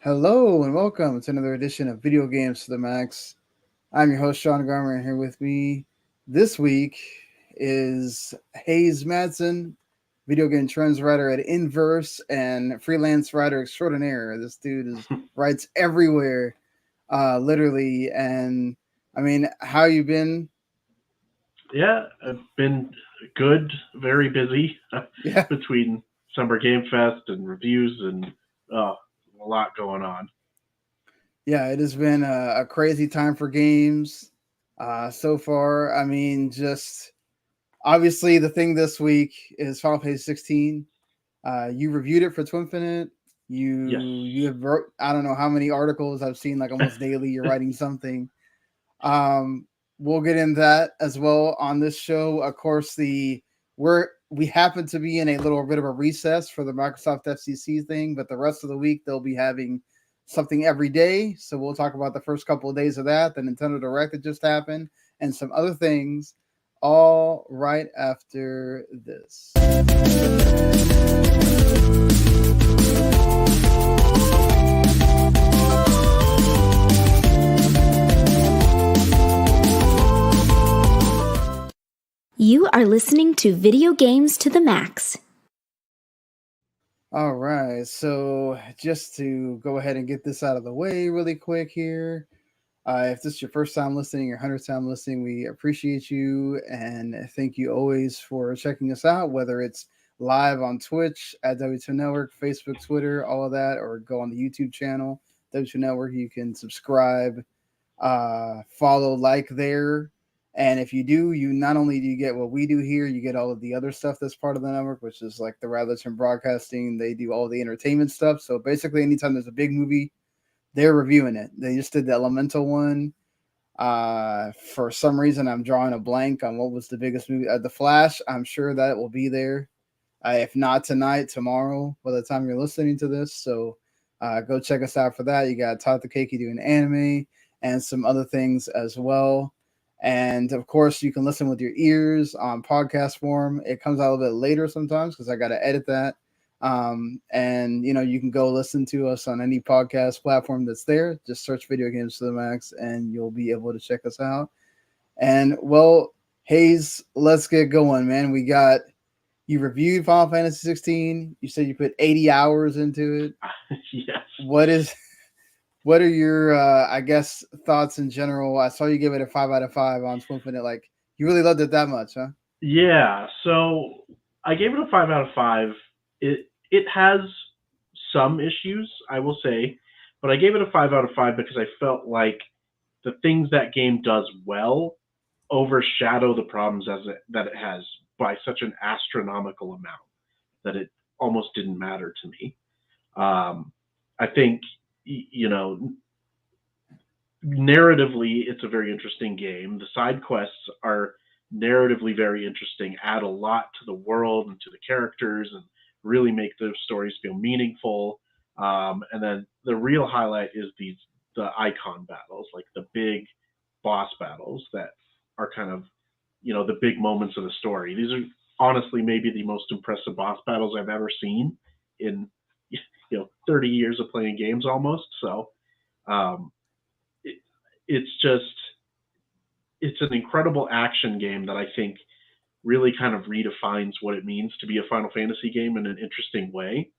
Hello and welcome to another edition of Video Games to the Max. I'm your host, Sean Garmer, and here with me this week is Hayes Madsen, video game trends writer at Inverse and freelance writer extraordinaire. This dude writes everywhere, literally. And I mean, how you been? Yeah, I've been good, very busy Yeah, between Summer Game Fest and reviews and uh, a lot going on. yeah, it has been a crazy time for games so far. I mean, just obviously the thing this week is Final Fantasy 16. You reviewed it for Twinfinite. Yes. You have wrote, I don't know how many articles I've seen, like almost daily. You're writing something. Um, we'll get into that as well on this show. Of course, we happen to be in a little bit of a recess for the Microsoft FCC thing, but the rest of the week they'll be having something every day. So we'll talk about the first couple of days of that, the Nintendo Direct that just happened, and some other things, all right after this. You are listening to Video Games to the Max. All right, so just to go ahead and get this out of the way really quick here. If this is your first time listening, your 100th time listening, we appreciate you and thank you always for checking us out, whether it's live on Twitch at W2 Network, Facebook, Twitter, all of that, or go on the YouTube channel, W2 Network. You can subscribe, follow, like there. And if you do, you not only do you get what we do here, you get all of the other stuff that's part of the network, which is like the Radlerton Broadcasting. They do all the entertainment stuff. So basically, anytime there's a big movie, they're reviewing it. They just did the Elemental one. For some reason, I'm drawing a blank on what was the biggest movie. The Flash. I'm sure that will be there. If not tonight, tomorrow, by the time you're listening to this. So go check us out for that. You got Todd the Keiki doing anime and some other things as well. And of course, you can listen with your ears on podcast form. It comes out a little bit later sometimes because I got to edit that. And you can go listen to us on any podcast platform that's there. Just search Video Games to the Max and you'll be able to check us out. And well, Hayes, let's get going, man. You reviewed Final Fantasy 16. You said you put 80 hours into it. Yes. What are your I guess thoughts in general? I saw you give it a 5 out of 5 on Twinfinite. Like, you really loved it that much, huh? Yeah, so I gave it a 5 out of 5. It has some issues, I will say, but I gave it a 5 out of 5 because I felt like the things that game does well overshadow the problems that it has by such an astronomical amount that it almost didn't matter to me. I think, narratively, it's a very interesting game. The side quests are narratively very interesting, add a lot to the world and to the characters, and really make the stories feel meaningful. And then the real highlight is the icon battles, like the big boss battles that are kind of the big moments of the story. These are honestly maybe the most impressive boss battles I've ever seen in 30 years of playing games almost. So um, it, it's an incredible action game that I think really kind of redefines what it means to be a Final Fantasy game in an interesting way.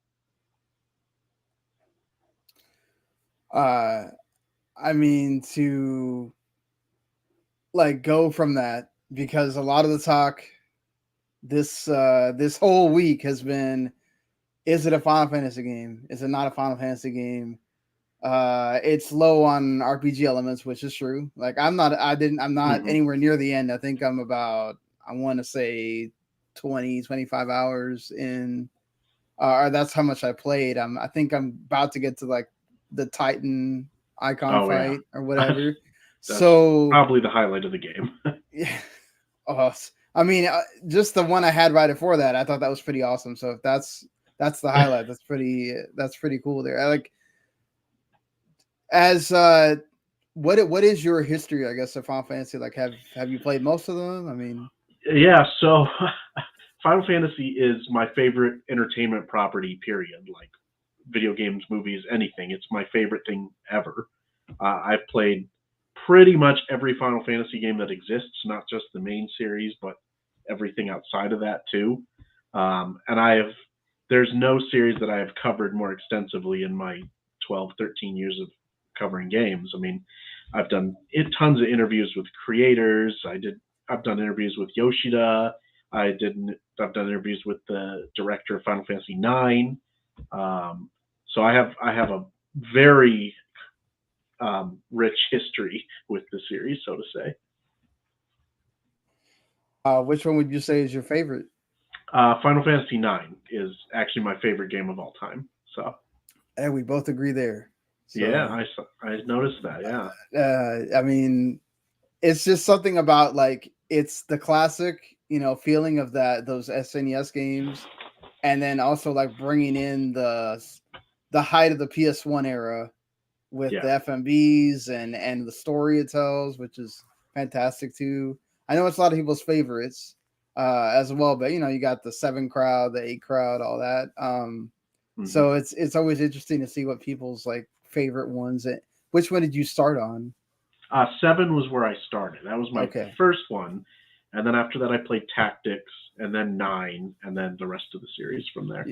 I mean, to like go from that, because a lot of the talk this whole week has been, is it a Final Fantasy game? Is it not a Final Fantasy game? It's low on RPG elements, which is true. Like, I'm not Mm-hmm. anywhere near the end. I think I'm about, I want to say 20, 25 hours in, or that's how much I played. I think I'm about to get to like the Titan icon Oh yeah, fight or whatever. that's So probably the highlight of the game. yeah, oh, I mean, just the one I had right before that, I thought that was pretty awesome. So if that's the highlight, that's pretty cool there. I like, as what is your history, I guess, of Final Fantasy? Like, have you played most of them? I mean, Yeah, so Final Fantasy is my favorite entertainment property, period. Like, video games, movies, anything. It's my favorite thing ever. I've played pretty much every Final Fantasy game that exists, not just the main series, but everything outside of that too. And there's no series that I have covered more extensively in my 12, 13 years of covering games. I mean, I've done tons of interviews with creators. I've done interviews with Yoshida. I've done interviews with the director of Final Fantasy IX. So I have a very rich history with the series, so to say. Which one would you say is your favorite? Final Fantasy IX is actually my favorite game of all time. So, and we both agree there. So, yeah, I noticed that. Yeah. I mean, it's just something about like it's the classic, feeling of those SNES games, and then also like bringing in the height of the PS1 era with the FMVs and the story it tells, which is fantastic too. I know it's a lot of people's favorites as well, but you got the 7 crowd, the 8 crowd, all that. So it's always interesting to see what people's like favorite ones. Which one did you start on? 7 was where I started. That was my first one, and then after that I played Tactics, and then 9, and then the rest of the series from there.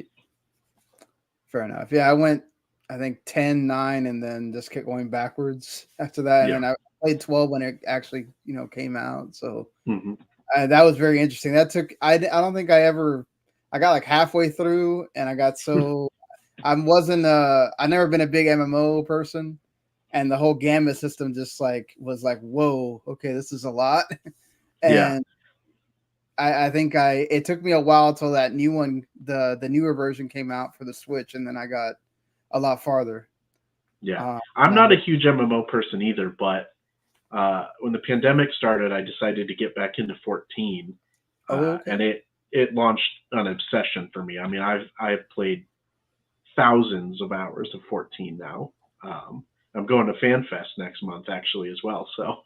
Fair enough. Yeah, I went, I think 10, 9, and then just kept going backwards after that. And then I played 12 when it actually, came out. So that was very interesting. That took, I don't think I got like halfway through, and I got I never been a big MMO person, and the whole Gambit system just was like, whoa, okay, this is a lot. And I think it took me a while until that new one, the newer version came out for the Switch, and then I got a lot farther. Yeah. I'm not a huge MMO person either, but when the pandemic started, I decided to get back into 14. And it launched an obsession for me. I mean, I've played thousands of hours of 14 now. I'm going to FanFest next month actually as well. So.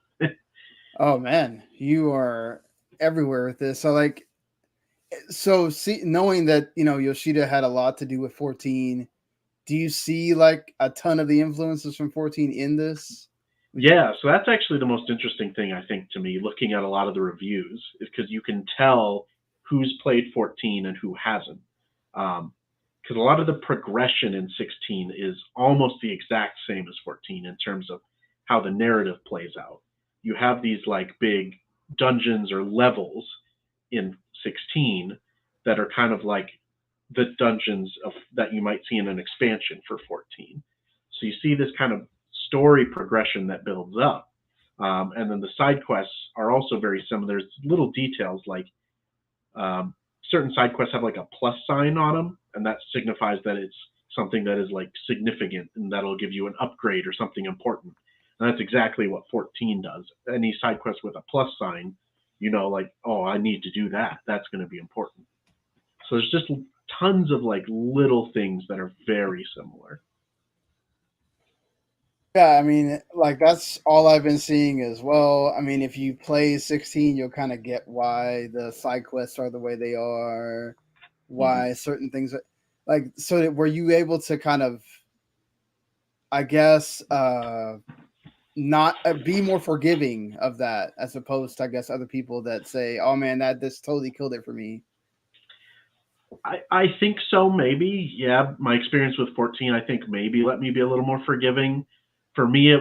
Oh man, you are everywhere with this. So knowing that Yoshida had a lot to do with 14, do you see like a ton of the influences from 14 in this? Yeah, so that's actually the most interesting thing I think to me, looking at a lot of the reviews, is because you can tell who's played 14 and who hasn't. Because a lot of the progression in 16 is almost the exact same as 14 in terms of how the narrative plays out. You have these like big dungeons or levels in 16 that are kind of like the dungeons that you might see in an expansion for 14. So you see this kind of story progression that builds up. And then the side quests are also very similar. There's little details like certain side quests have like a plus sign on them, and that signifies that it's something that is like significant and that'll give you an upgrade or something important. And that's exactly what 14 does. Any side quest with a plus sign, like, oh, I need to do that. That's going to be important. So there's just tons of like little things that are very similar. Yeah, I mean, like that's all I've been seeing as well. I mean, if you play 16, you'll kind of get why the side quests are the way they are, why certain things are like. So were you able to kind of, I guess, not be more forgiving of that as opposed to, I guess, other people that say, "Oh man, this totally killed it for me." I think so, maybe. Yeah, my experience with 14, I think maybe let me be a little more forgiving. For me,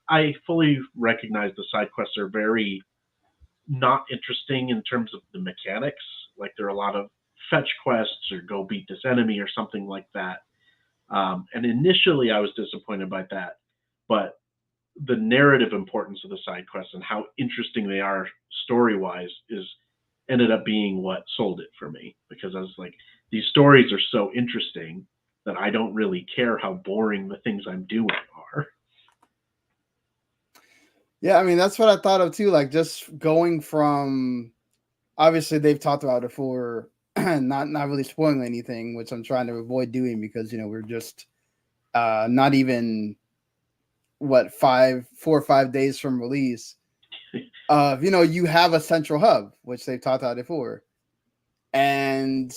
I fully recognize the side quests are very not interesting in terms of the mechanics. Like there are a lot of fetch quests or go beat this enemy or something like that. And initially I was disappointed by that, but the narrative importance of the side quests and how interesting they are story-wise ended up being what sold it for me, because I was like, these stories are so interesting that I don't really care how boring the things I'm doing are. Yeah, I mean, that's what I thought of too. Like just going from, obviously they've talked about it for not really spoiling anything, which I'm trying to avoid doing because, we're just not even 4 or 5 days from release. You have a central hub, which they've talked about before. And,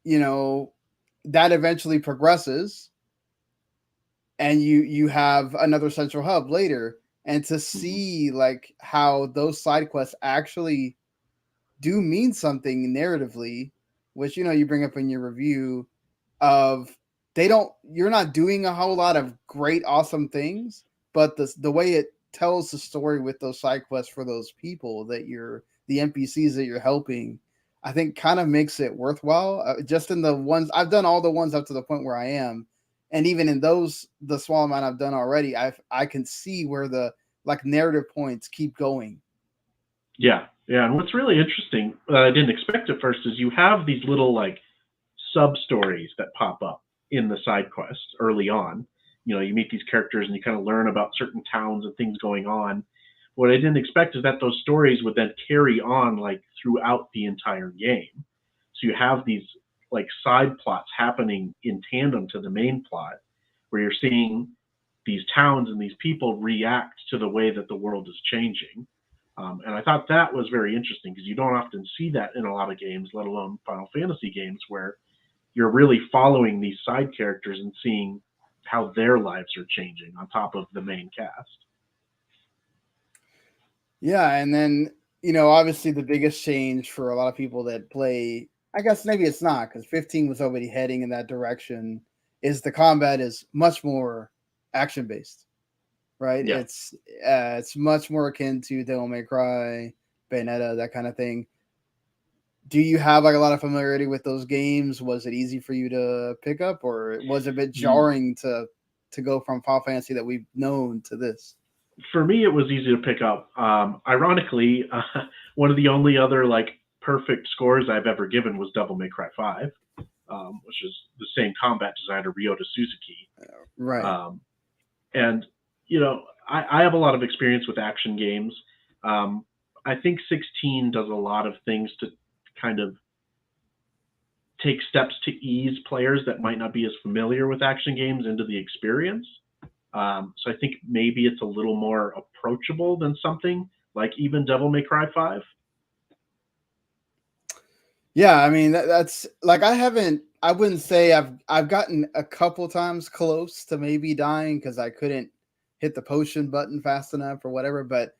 that eventually progresses. and you have another central hub later, and to see like how those side quests actually do mean something narratively, which you bring up in your review of you're not doing a whole lot of great awesome things, but the way it tells the story with those side quests for those people that you're the NPCs that you're helping, I think kind of makes it worthwhile. Just in the ones I've done, all the ones up to the point where I am, and even in those, the small amount I've done already, I can see where the like narrative points keep going. Yeah, yeah. And what's really interesting that I didn't expect at first is you have these little like sub stories that pop up in the side quests early on. You meet these characters and you kind of learn about certain towns and things going on. What I didn't expect is that those stories would then carry on like throughout the entire game. So you have these like side plots happening in tandem to the main plot, where you're seeing these towns and these people react to the way that the world is changing. And I thought that was very interesting because you don't often see that in a lot of games, let alone Final Fantasy games, where you're really following these side characters and seeing how their lives are changing on top of the main cast. Yeah, and then obviously the biggest change for a lot of people that play, I guess maybe it's not because 15 was already heading in that direction, is the combat is much more action based, right? Yeah. It's much more akin to Devil May Cry, Bayonetta, that kind of thing. Do you have like a lot of familiarity with those games? Was it easy for you to pick up, or was it a bit jarring to go from Final Fantasy that we've known to this? For me, it was easy to pick up. Ironically, one of the only other like perfect scores I've ever given was Devil May Cry 5, which is the same combat designer Ryota Suzuki. Right. And I have a lot of experience with action games. I think 16 does a lot of things to kind of take steps to ease players that might not be as familiar with action games into the experience. So I think maybe it's a little more approachable than something like even Devil May Cry 5. Yeah, I mean that's like I wouldn't say I've gotten a couple times close to maybe dying because I couldn't hit the potion button fast enough or whatever, but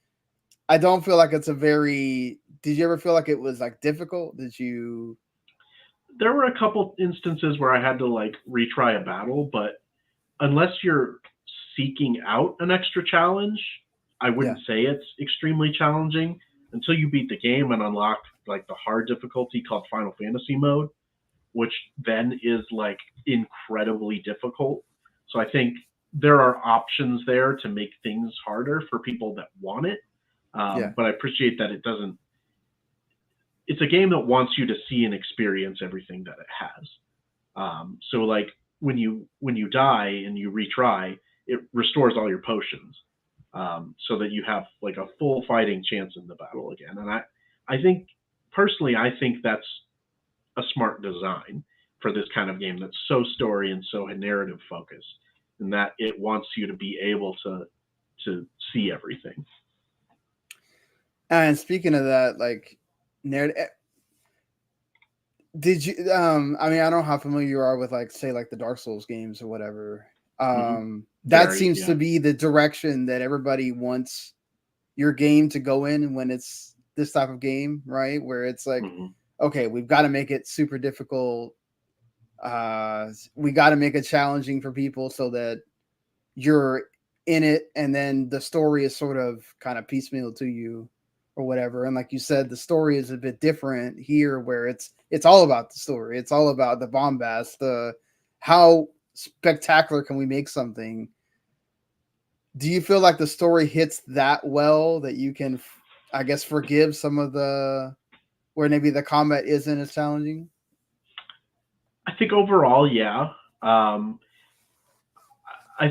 I don't feel like it's a very. Did you ever feel like it was like difficult? Did you? There were a couple instances where I had to like retry a battle, but unless you're seeking out an extra challenge, I wouldn't say it's extremely challenging until you beat the game and unlock like the hard difficulty called Final Fantasy mode, which then is like incredibly difficult. So I think there are options there to make things harder for people that want it. But I appreciate that it doesn't. It's a game that wants you to see and experience everything that it has. So like when you die and you retry, it restores all your potions, so that you have like a full fighting chance in the battle again. And I think personally, I think that's a smart design for this kind of game that's so story and so narrative focused, and that it wants you to be able to see everything. And speaking of that, like narrative, did you? I mean, I don't know how familiar you are with like say like the Dark Souls games or whatever. That seems to be the direction that everybody wants your game to go in when it's this type of game, right? Where it's like, okay, we've got to make it super difficult. We got to make it challenging for people so that you're in it, and then the story is sort of kind of piecemeal to you or whatever. And like you said, the story is a bit different here, where it's all about the story. It's all about the bombast, the how spectacular can we make something. Do you feel like the story hits that well that you can, I guess, forgive some of the where maybe the combat isn't as challenging? I think overall, yeah. I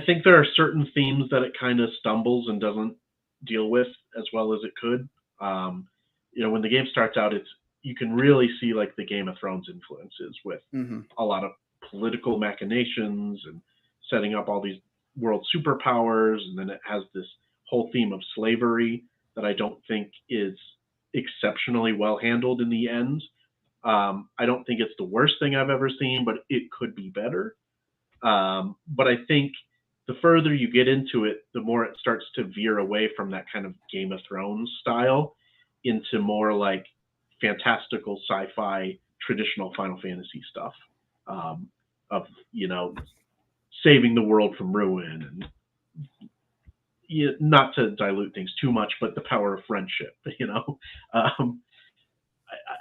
think there are certain themes that it kind of stumbles and doesn't deal with as well as it could. When the game starts out, you can really see like the Game of Thrones influences with a lot of political machinations and setting up all these world superpowers, and then it has this whole theme of slavery that I don't think is exceptionally well handled in the end. I don't think it's the worst thing I've ever seen, but it could be better. But I think the further you get into it, the more it starts to veer away from that kind of Game of Thrones style into more like fantastical sci-fi traditional Final Fantasy stuff, of saving the world from ruin, and not to dilute things too much, but the power of friendship. Um,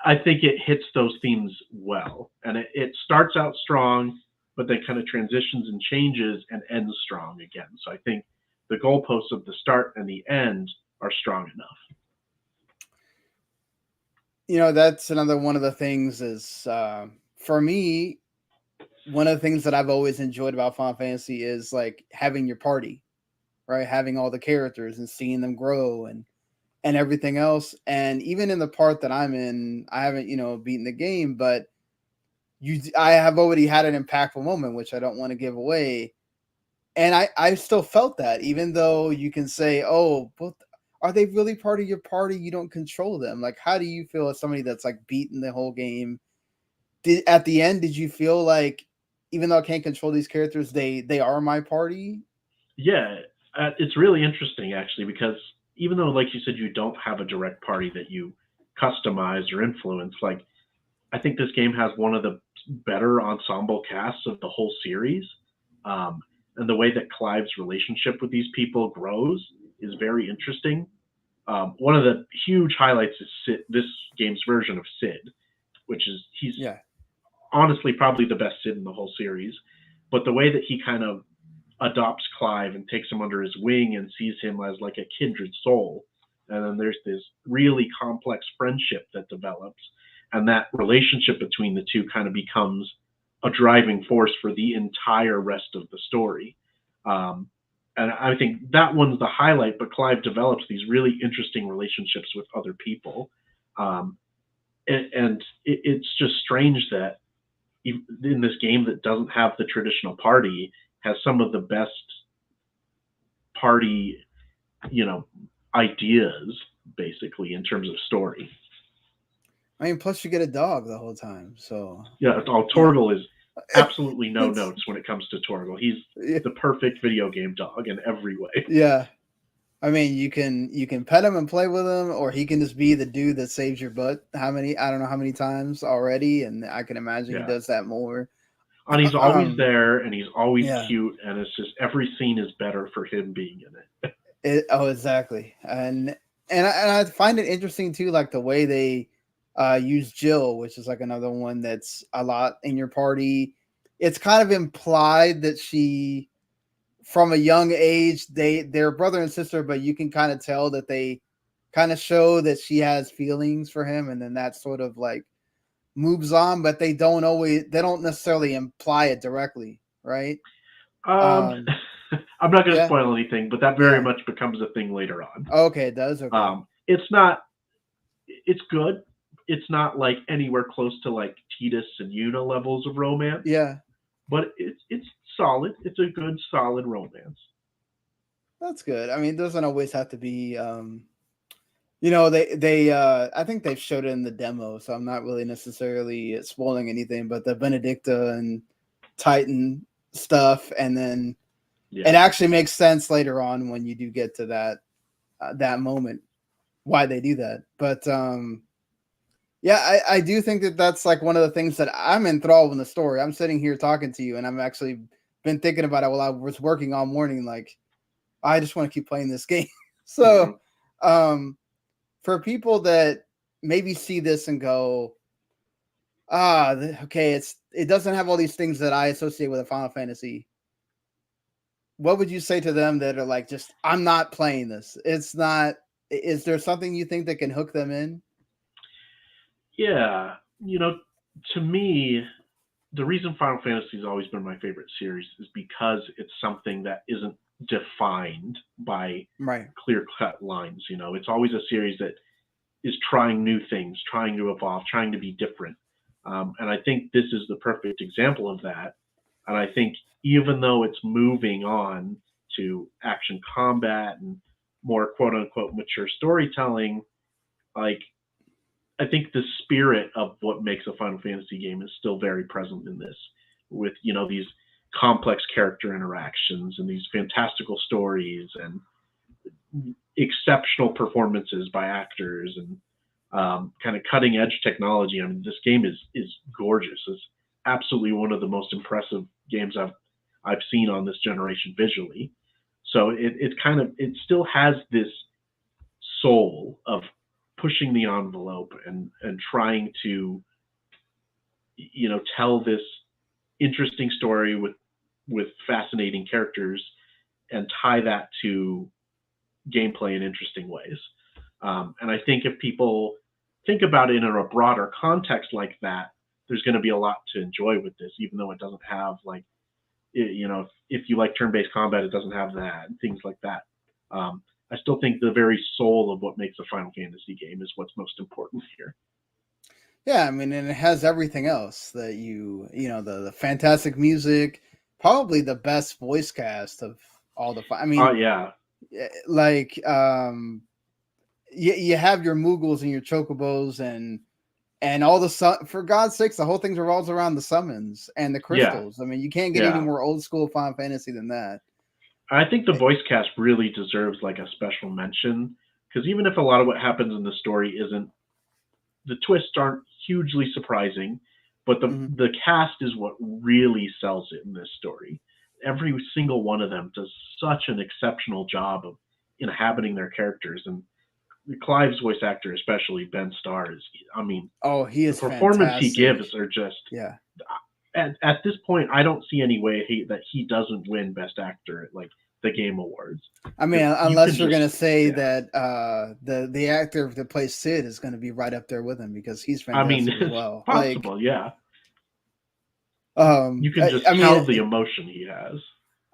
I think it hits those themes well, and it starts out strong, but then kind of transitions and changes and ends strong again. So I think the goalposts of the start and the end are strong enough. That's another one of the things is, for me, one of the things that I've always enjoyed about Final Fantasy is like having your party, right? Having all the characters and seeing them grow and everything else. And even in the part that I'm in, I haven't, beaten the game, but I have already had an impactful moment, which I don't want to give away. And I still felt that, even though you can say, oh, but are they really part of your party? You don't control them. Like, how do you feel as somebody that's like beaten the whole game? At the end, did you feel like, even though I can't control these characters, they are my party? Yeah, it's really interesting actually, because even though, like you said, you don't have a direct party that you customize or influence, like I think this game has one of the better ensemble casts of the whole series. And the way that Clive's relationship with these people grows is very interesting. One of the huge highlights is this game's version of Sid, which is he's honestly probably the best Sid in the whole series. But the way that he kind of adopts Clive and takes him under his wing and sees him as like a kindred soul, and then there's this really complex friendship that develops, and that relationship between the two kind of becomes a driving force for the entire rest of the story. And I think that one's the highlight, but Clive develops these really interesting relationships with other people. And it's just strange that in this game that doesn't have the traditional party has some of the best party, ideas, basically, in terms of story. I mean, plus you get a dog the whole time, so yeah. Torgal is absolutely no notes when it comes to Torgal. He's the perfect video game dog in every way. Yeah, I mean, you can pet him and play with him, or he can just be the dude that saves your butt. I don't know how many times already, and I can imagine he does that more. And he's always there, and he's always cute, and it's just every scene is better for him being in it. Exactly, and I find it interesting too, like the way they use Jill, which is like another one that's a lot in your party. It's kind of implied that she, from a young age, they're brother and sister, but you can kind of tell that they kind of show that she has feelings for him, and then that sort of like moves on, but they don't necessarily imply it directly, right? I'm not going to spoil anything, but that very much becomes a thing later on. Okay, it does. Okay. It's good. It's not like anywhere close to like Tidus and Yuna levels of romance. Yeah. But it's solid. It's a good, solid romance. That's good. I mean, it doesn't always have to be. They I think they've showed it in the demo, so I'm not really necessarily spoiling anything. But the Benedicta and Titan stuff, and then it actually makes sense later on when you do get to that moment why they do that. But I do think that that's like one of the things that I'm enthralled in the story. I'm sitting here talking to you, and I'm actually been thinking about it while I was working all morning. Like, I just want to keep playing this game. So, for people that maybe see this and go, okay, it doesn't have all these things that I associate with a Final Fantasy. What would you say to them that are like, just, I'm not playing this? It's not. Is there something you think that can hook them in? Yeah, to me, the reason Final Fantasy has always been my favorite series is because it's something that isn't defined by clear-cut lines. It's always a series that is trying new things, trying to evolve, trying to be different. And I think this is the perfect example of that. And I think even though it's moving on to action combat and more quote-unquote mature storytelling, like, I think the spirit of what makes a Final Fantasy game is still very present in this, with these complex character interactions and these fantastical stories and exceptional performances by actors and kind of cutting edge technology. I mean, this game is gorgeous. It's absolutely one of the most impressive games I've seen on this generation visually. So it still has this soul of pushing the envelope and trying to tell this interesting story with fascinating characters and tie that to gameplay in interesting ways. And I think if people think about it in a broader context like that, there's going to be a lot to enjoy with this, even though it doesn't have if you like turn-based combat, it doesn't have that and things like that. I still think the very soul of what makes a Final Fantasy game is what's most important here. Yeah, I mean, and it has everything else that the fantastic music, probably the best voice cast of all the. I mean, oh yeah, like you have your Moogles and your Chocobos and all the for God's sakes, the whole thing revolves around the summons and the crystals. I mean, you can't get any more old school Final Fantasy than that. I think the voice cast really deserves like a special mention, because even if a lot of what happens in the story isn't, the twists aren't hugely surprising, but the cast is what really sells it in this story. Every single one of them does such an exceptional job of inhabiting their characters, and Clive's voice actor, especially Ben Starr, he is the performance fantastic. He gives are just At this point, I don't see any way that he doesn't win Best Actor at like the Game Awards. I mean, unless you're going to say that the actor that plays Sid is going to be right up there with him, because he's fantastic as well. It's possible, yeah. You can just tell the emotion he has.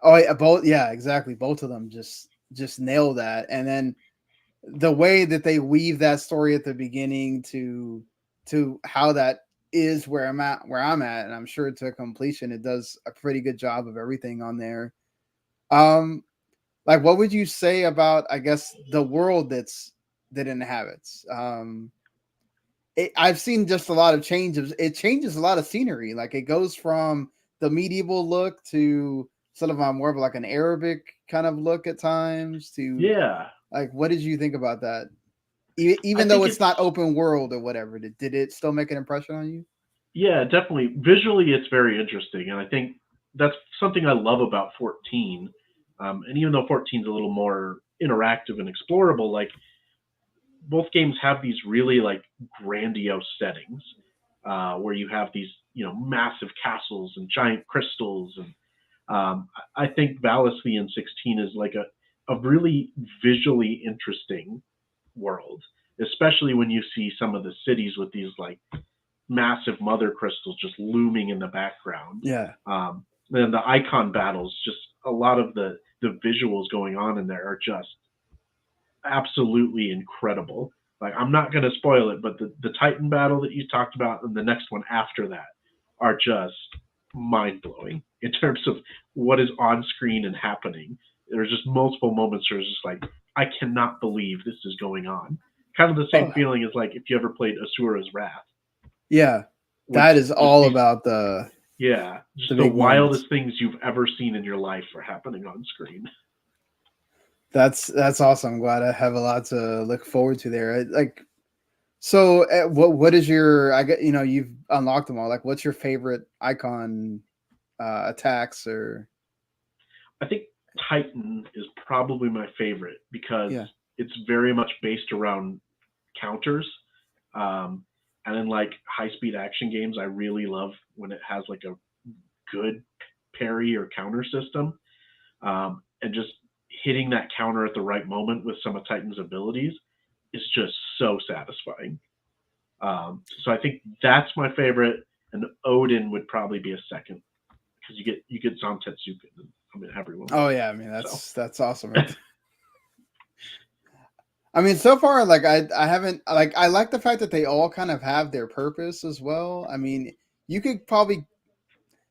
Oh, exactly. Both of them just nail that, and then the way that they weave that story at the beginning to how that is where I'm at, and I'm sure to completion, it does a pretty good job of everything on there. Like, what would you say about, I guess, the world that inhabits? I've seen just a lot of changes. It changes a lot of scenery. Like, it goes from the medieval look to sort of more of like an Arabic kind of look at times to like, what did you think about that? Even though it's not open world or whatever, did it still make an impression on you? Yeah, definitely. Visually, it's very interesting, and I think that's something I love about 14. And even though 14 is a little more interactive and explorable, like, both games have these really like grandiose settings where you have these massive castles and giant crystals, and I think Valisthea 16 is like a really visually interesting world, especially when you see some of the cities with these like massive mother crystals just looming in the background. Then the icon battles, just a lot of the visuals going on in there are just absolutely incredible. Like, I'm not going to spoil it, but the Titan battle that you talked about and the next one after that are just mind-blowing in terms of what is on screen and happening. There's just multiple moments where it's just like, I cannot believe this is going on. Kind of the same feeling as like if you ever played Asura's Wrath. Yeah, that is all about the wildest things you've ever seen in your life are happening on screen. That's awesome. I'm glad I have a lot to look forward to there. So what is your? I get you've unlocked them all. Like, what's your favorite icon attacks? Or I think Titan is probably my favorite because it's very much based around counters. And in like high-speed action games, I really love when it has like a good parry or counter system, and just hitting that counter at the right moment with some of Titan's abilities is just so satisfying. So I think that's my favorite, and Odin would probably be a second because you get Zantetsuken. I mean, everyone. Oh yeah, I mean that's awesome. Right? I mean, so far, like I haven't like I like the fact that they all kind of have their purpose as well. I mean, you could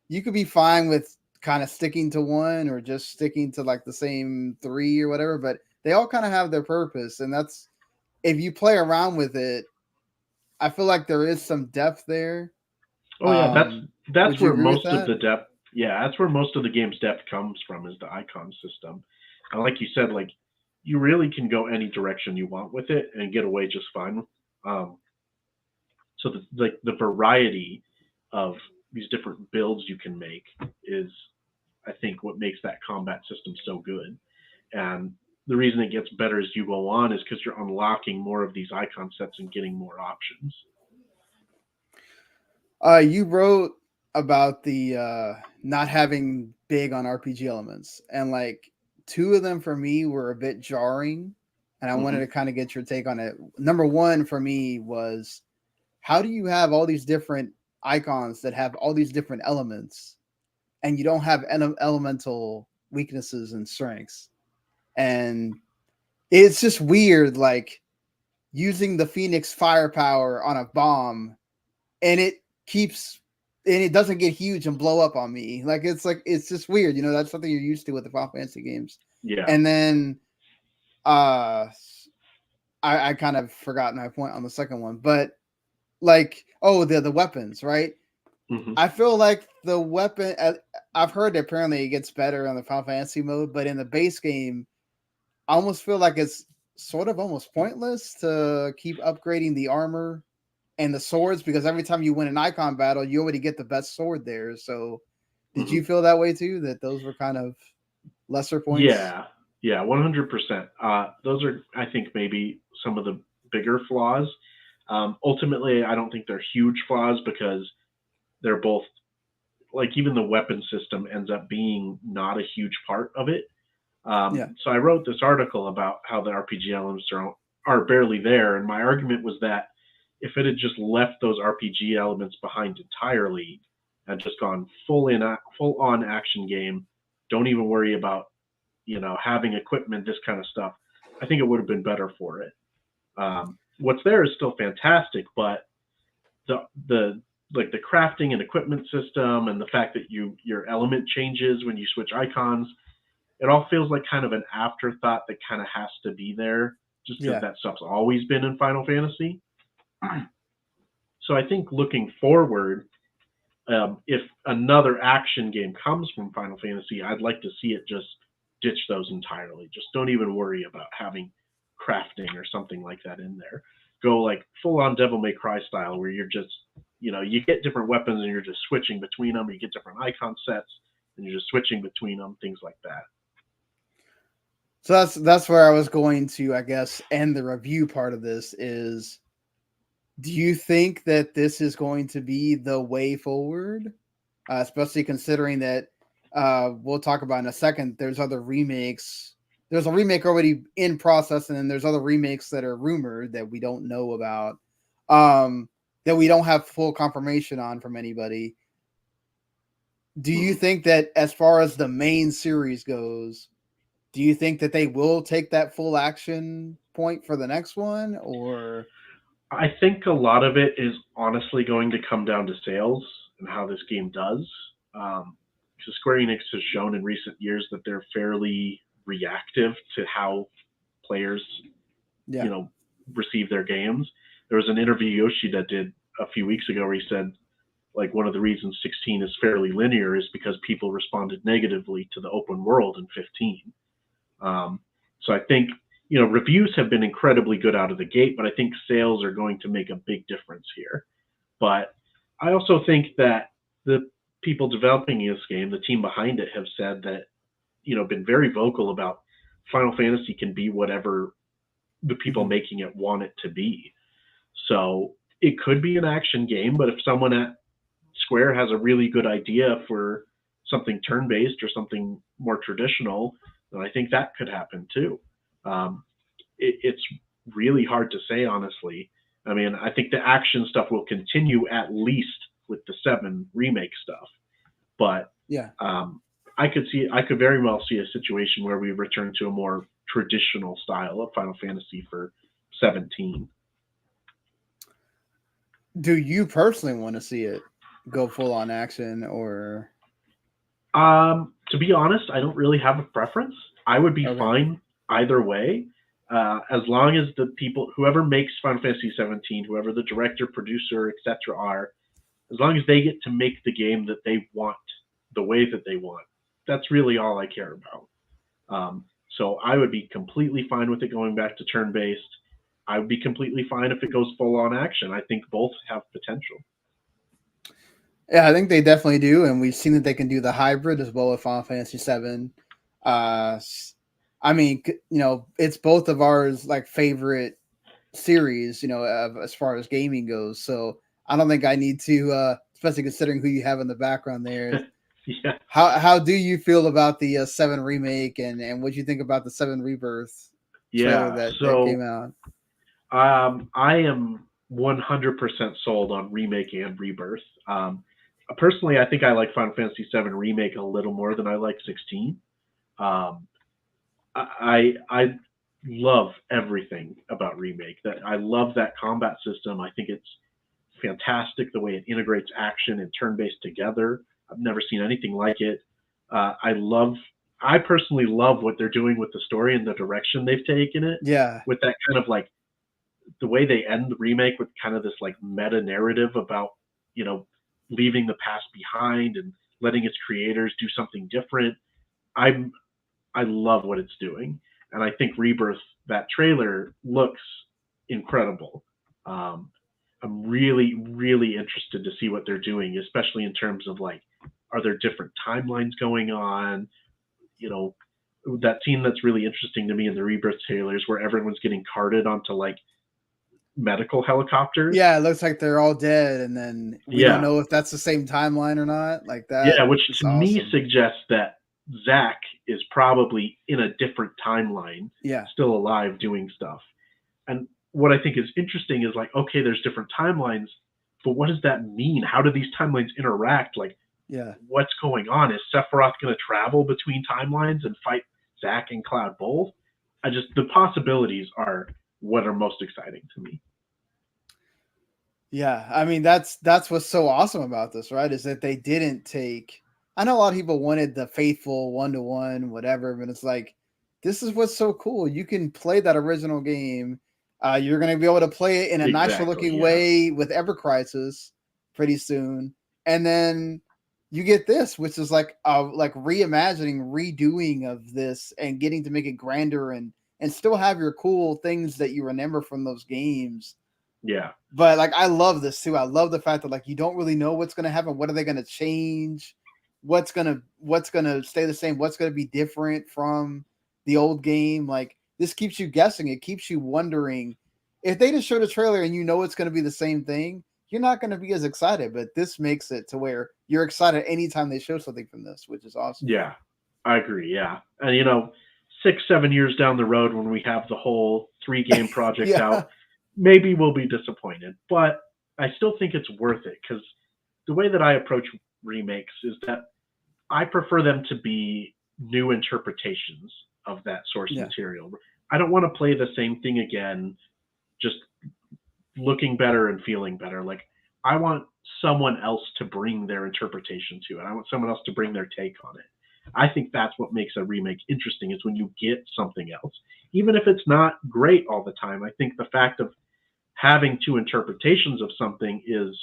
be fine with kind of sticking to one or just sticking to like the same three or whatever, but they all kind of have their purpose, and that's, if you play around with it, I feel like there is some depth there. Oh yeah, that's where most of the depth Yeah, that's where most of the game's depth comes from, is the icon system. And like you said, like you really can go any direction you want with it and get away just fine. Um, so the variety of these different builds you can make is, I think, what makes that combat system so good. And the reason it gets better as you go on is because you're unlocking more of these icon sets and getting more options. You wrote about the not having big on RPG elements, and like two of them for me were a bit jarring, and I wanted Hmm. to kind of get your take on it. Number one for me was, how do you have all these different icons that have all these different elements, and you don't have elemental weaknesses and strengths? And it's just weird, like using the Phoenix firepower on a bomb, and it doesn't get huge and blow up on me. Like it's just weird, that's something you're used to with the Final Fantasy games. Yeah. And then uh I kind of forgot my point on the second one, but like, oh, the weapons, right? Hmm. I feel like the weapon, I've heard that apparently it gets better on the Final Fantasy mode, but in the base game, I almost feel like it's sort of almost pointless to keep upgrading the armor and the swords, because every time you win an icon battle, you already get the best sword there. So, did Hmm. you feel that way too? That those were kind of lesser points? Yeah, yeah, 100%. Those are, I think, maybe some of the bigger flaws. Ultimately, I don't think they're huge flaws because they're both, like, even the weapon system ends up being not a huge part of it. Yeah, So I wrote this article about how the RPG elements are barely there, and my argument was that if it had just left those RPG elements behind entirely and just gone full on action game, don't even worry about having equipment, this kind of stuff, I think it would have been better for it. What's there is still fantastic, but the like the crafting and equipment system and the fact that your element changes when you switch icons, it all feels like kind of an afterthought that kind of has to be there just because yeah, that stuff's always been in Final Fantasy. So I think looking forward, if another action game comes from Final Fantasy, I'd like to see it just ditch those entirely. Just don't even worry about having crafting or something like that in there. Go like full on Devil May Cry style, where you're just, you get different weapons and you're just switching between them. You get different icon sets and you're just switching between them, things like that. so that's where I was going to, I guess, end the review part of this. Is, do you think that this is going to be the way forward, especially considering that we'll talk about in a second? There's other remakes. There's a remake already in process, and then there's other remakes that are rumored that we don't know about, that we don't have full confirmation on from anybody. Do you Mhm. think that, as far as the main series goes, do you think that they will take that full action point for the next one, or I think a lot of it is honestly going to come down to sales and how this game does. Because Square Enix has shown in recent years that they're fairly reactive to how players, you yeah, know, receive their games. There was an interview Yoshida did a few weeks ago where he said, like, one of the reasons 16 is fairly linear is because people responded negatively to the open world in 15. So I think, reviews have been incredibly good out of the gate, but I think sales are going to make a big difference here. But I also think that the people developing this game, the team behind it, have said that, been very vocal about Final Fantasy can be whatever the people mm-hmm. making it want it to be. So it could be an action game, but if someone at Square has a really good idea for something turn based or something more traditional, then I think that could happen too. Um, it's really hard to say, honestly. I mean, I think the action stuff will continue at least with the 7 remake stuff, but Yeah. I could very well see a situation where we return to a more traditional style of Final Fantasy for 17. Do you personally want to see it go full on action, or To be honest, I don't really have a preference. I would be okay? fine either way, as long as the people, whoever makes Final Fantasy 17, whoever the director, producer, etc. are, as long as they get to make the game that they want the way that they want. That's really all I care about. So I would be completely fine with it going back to turn-based. I would be completely fine if it goes full-on action. I think both have potential. Yeah, I think they definitely do, and we've seen that they can do the hybrid as well with Final Fantasy VII. I mean, it's both of ours like favorite series, as far as gaming goes. So I don't think I need to, especially considering who you have in the background there. Yeah. How do you feel about the 7 remake, and what you think about the 7 Rebirth trailer that came out? I am 100% sold on remake and rebirth. Personally, I think I like Final Fantasy VII remake a little more than I like 16. Um, I love everything about remake. That I love that combat system. I think it's fantastic the way it integrates action and turn-based together. I've never seen anything like it. I personally love what they're doing with the story and the direction they've taken it. Yeah. With that kind of like the way they end the remake with kind of this like meta narrative about, leaving the past behind and letting its creators do something different. I love what it's doing. And I think Rebirth, that trailer looks incredible. I'm really, really interested to see what they're doing, especially in terms of like, are there different timelines going on? That scene that's really interesting to me in the Rebirth trailers where everyone's getting carted onto like medical helicopters. Yeah, it looks like they're all dead, and then we don't know if that's the same timeline or not. Like that. Yeah, which to me awesome. suggests that Zach is probably in a different timeline, still alive doing stuff. And what I think is interesting is like, okay, there's different timelines, but what does that mean? How do these timelines interact? Like, what's going on? Is Sephiroth going to travel between timelines and fight Zach and Cloud both? The possibilities are what are most exciting to me. Yeah, I mean that's what's so awesome about this, right? Is that they didn't take. I know a lot of people wanted the faithful 1-to-1, whatever, but it's like this is what's so cool. You can play that original game. You're going to be able to play it in a nicer looking way with Ever Crisis pretty soon, and then you get this, which is like reimagining, redoing of this, and getting to make it grander and still have your cool things that you remember from those games. Yeah. But like I love this too. I love the fact that like you don't really know what's gonna happen. What are they gonna change? What's gonna stay the same? What's gonna be different from the old game? Like this keeps you guessing. It keeps you wondering. If they just showed a trailer and you know it's gonna be the same thing, you're not gonna be as excited. But this makes it to where you're excited anytime they show something from this, which is awesome. Yeah, I agree. Yeah, and 6-7 years down the road when we have the whole 3-game project out, maybe we'll be disappointed, but I still think it's worth it because the way that I approach remakes is that I prefer them to be new interpretations of that source material. I don't want to play the same thing again, just looking better and feeling better. Like I want someone else to bring their interpretation to it. I want someone else to bring their take on it. I think that's what makes a remake interesting is when you get something else. Even if it's not great all the time, I think the fact of having 2 interpretations of something is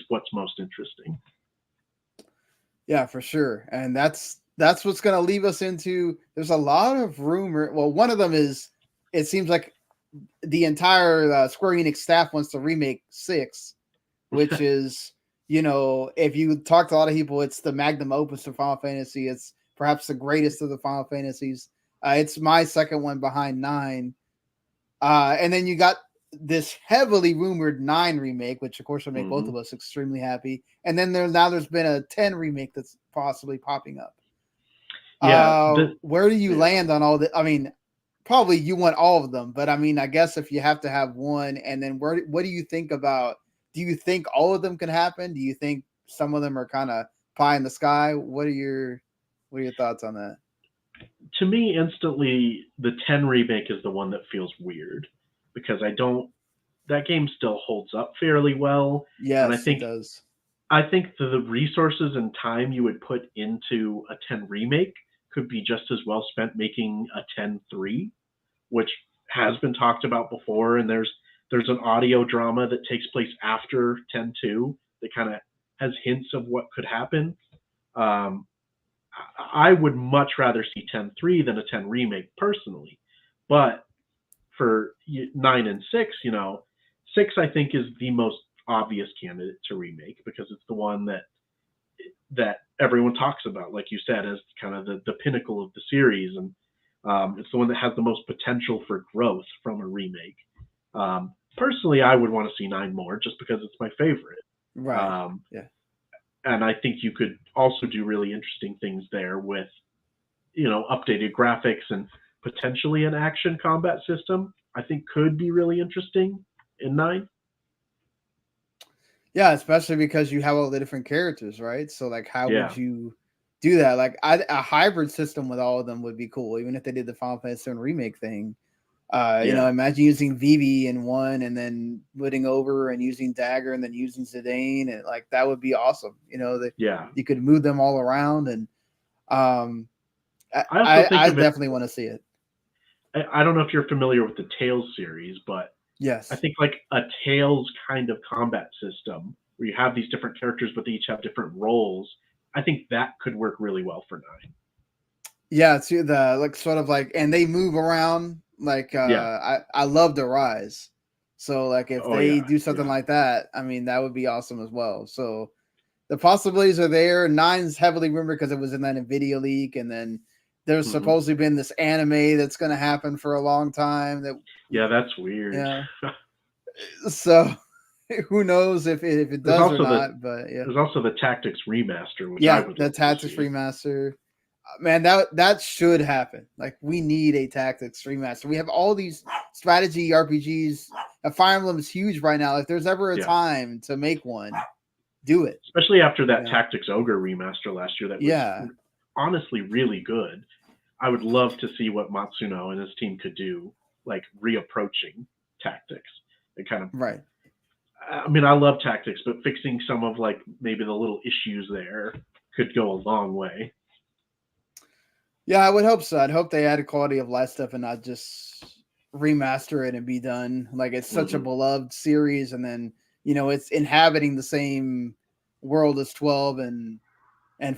what's most interesting. Yeah, for sure. And that's what's going to leave us into. There's a lot of rumor. Well, one of them is it seems like the entire Square-Enix staff wants to remake 6, which is, if you talk to a lot of people, it's the magnum opus of Final Fantasy. It's perhaps the greatest of the Final Fantasies. It's my second one behind 9. And then you got this heavily rumored 9 remake, which of course will make both of us extremely happy. And then there's been a 10 remake that's possibly popping up. Yeah. Where do you land on all that? I mean, probably you want all of them, but I mean, I guess if you have to have one, and then what do you think about? Do you think all of them can happen? Do you think some of them are kind of pie in the sky? What are your thoughts on that? To me, instantly, the 10 remake is the one that feels weird because that game still holds up fairly well. Yes, and I think it does. I think the resources and time you would put into a 10 remake could be just as well spent making a 10-3, which has been talked about before. And there's an audio drama that takes place after 10-2 that kind of has hints of what could happen. I would much rather see 10.3 than a 10 remake personally. But for 9 and 6, 6 I think is the most obvious candidate to remake because it's the one that everyone talks about, like you said, as kind of the pinnacle of the series, and it's the one that has the most potential for growth from a remake. Personally, I would want to see 9 more just because it's my favorite. Right. Yeah. And I think you could also do really interesting things there with, updated graphics and potentially an action combat system. I think could be really interesting in 9. Yeah, especially because you have all the different characters, right? So like, how Yeah. would you do that? Like, a hybrid system with all of them would be cool, even if they did the Final Fantasy VII remake thing. Imagine using Vivi in one and then putting over and using Dagger and then using Zidane, and like that would be awesome. You could move them all around, and I definitely want to see it. I don't know if you're familiar with the Tales series, but yes, I think like a Tales kind of combat system where you have these different characters, but they each have different roles. I think that could work really well for 9. Yeah, to the like sort of like, and they move around. Like I love the Rise, so like if they do something like that, I mean that would be awesome as well. So the possibilities are there. 9's heavily rumored because it was in that Nvidia leak, and then there's supposedly been this anime that's going to happen for a long time. That's weird. Yeah. So who knows if it does or not? But yeah, there's also the Tactics remaster, which the Tactics remaster. Man, that should happen. Like, we need a Tactics remaster. We have all these strategy RPGs. Fire Emblem is huge right now. If there's ever a time to make one, do it. Especially after that Tactics Ogre remaster last year that was honestly really good. I would love to see what Matsuno and his team could do, like reapproaching Tactics. And kind of right. I mean, I love Tactics, but fixing some of like maybe the little issues there could go a long way. Yeah, I would hope so. I'd hope they add a quality of life stuff and not just remaster it and be done. Like, it's such a beloved series, and then it's inhabiting the same world as 12 and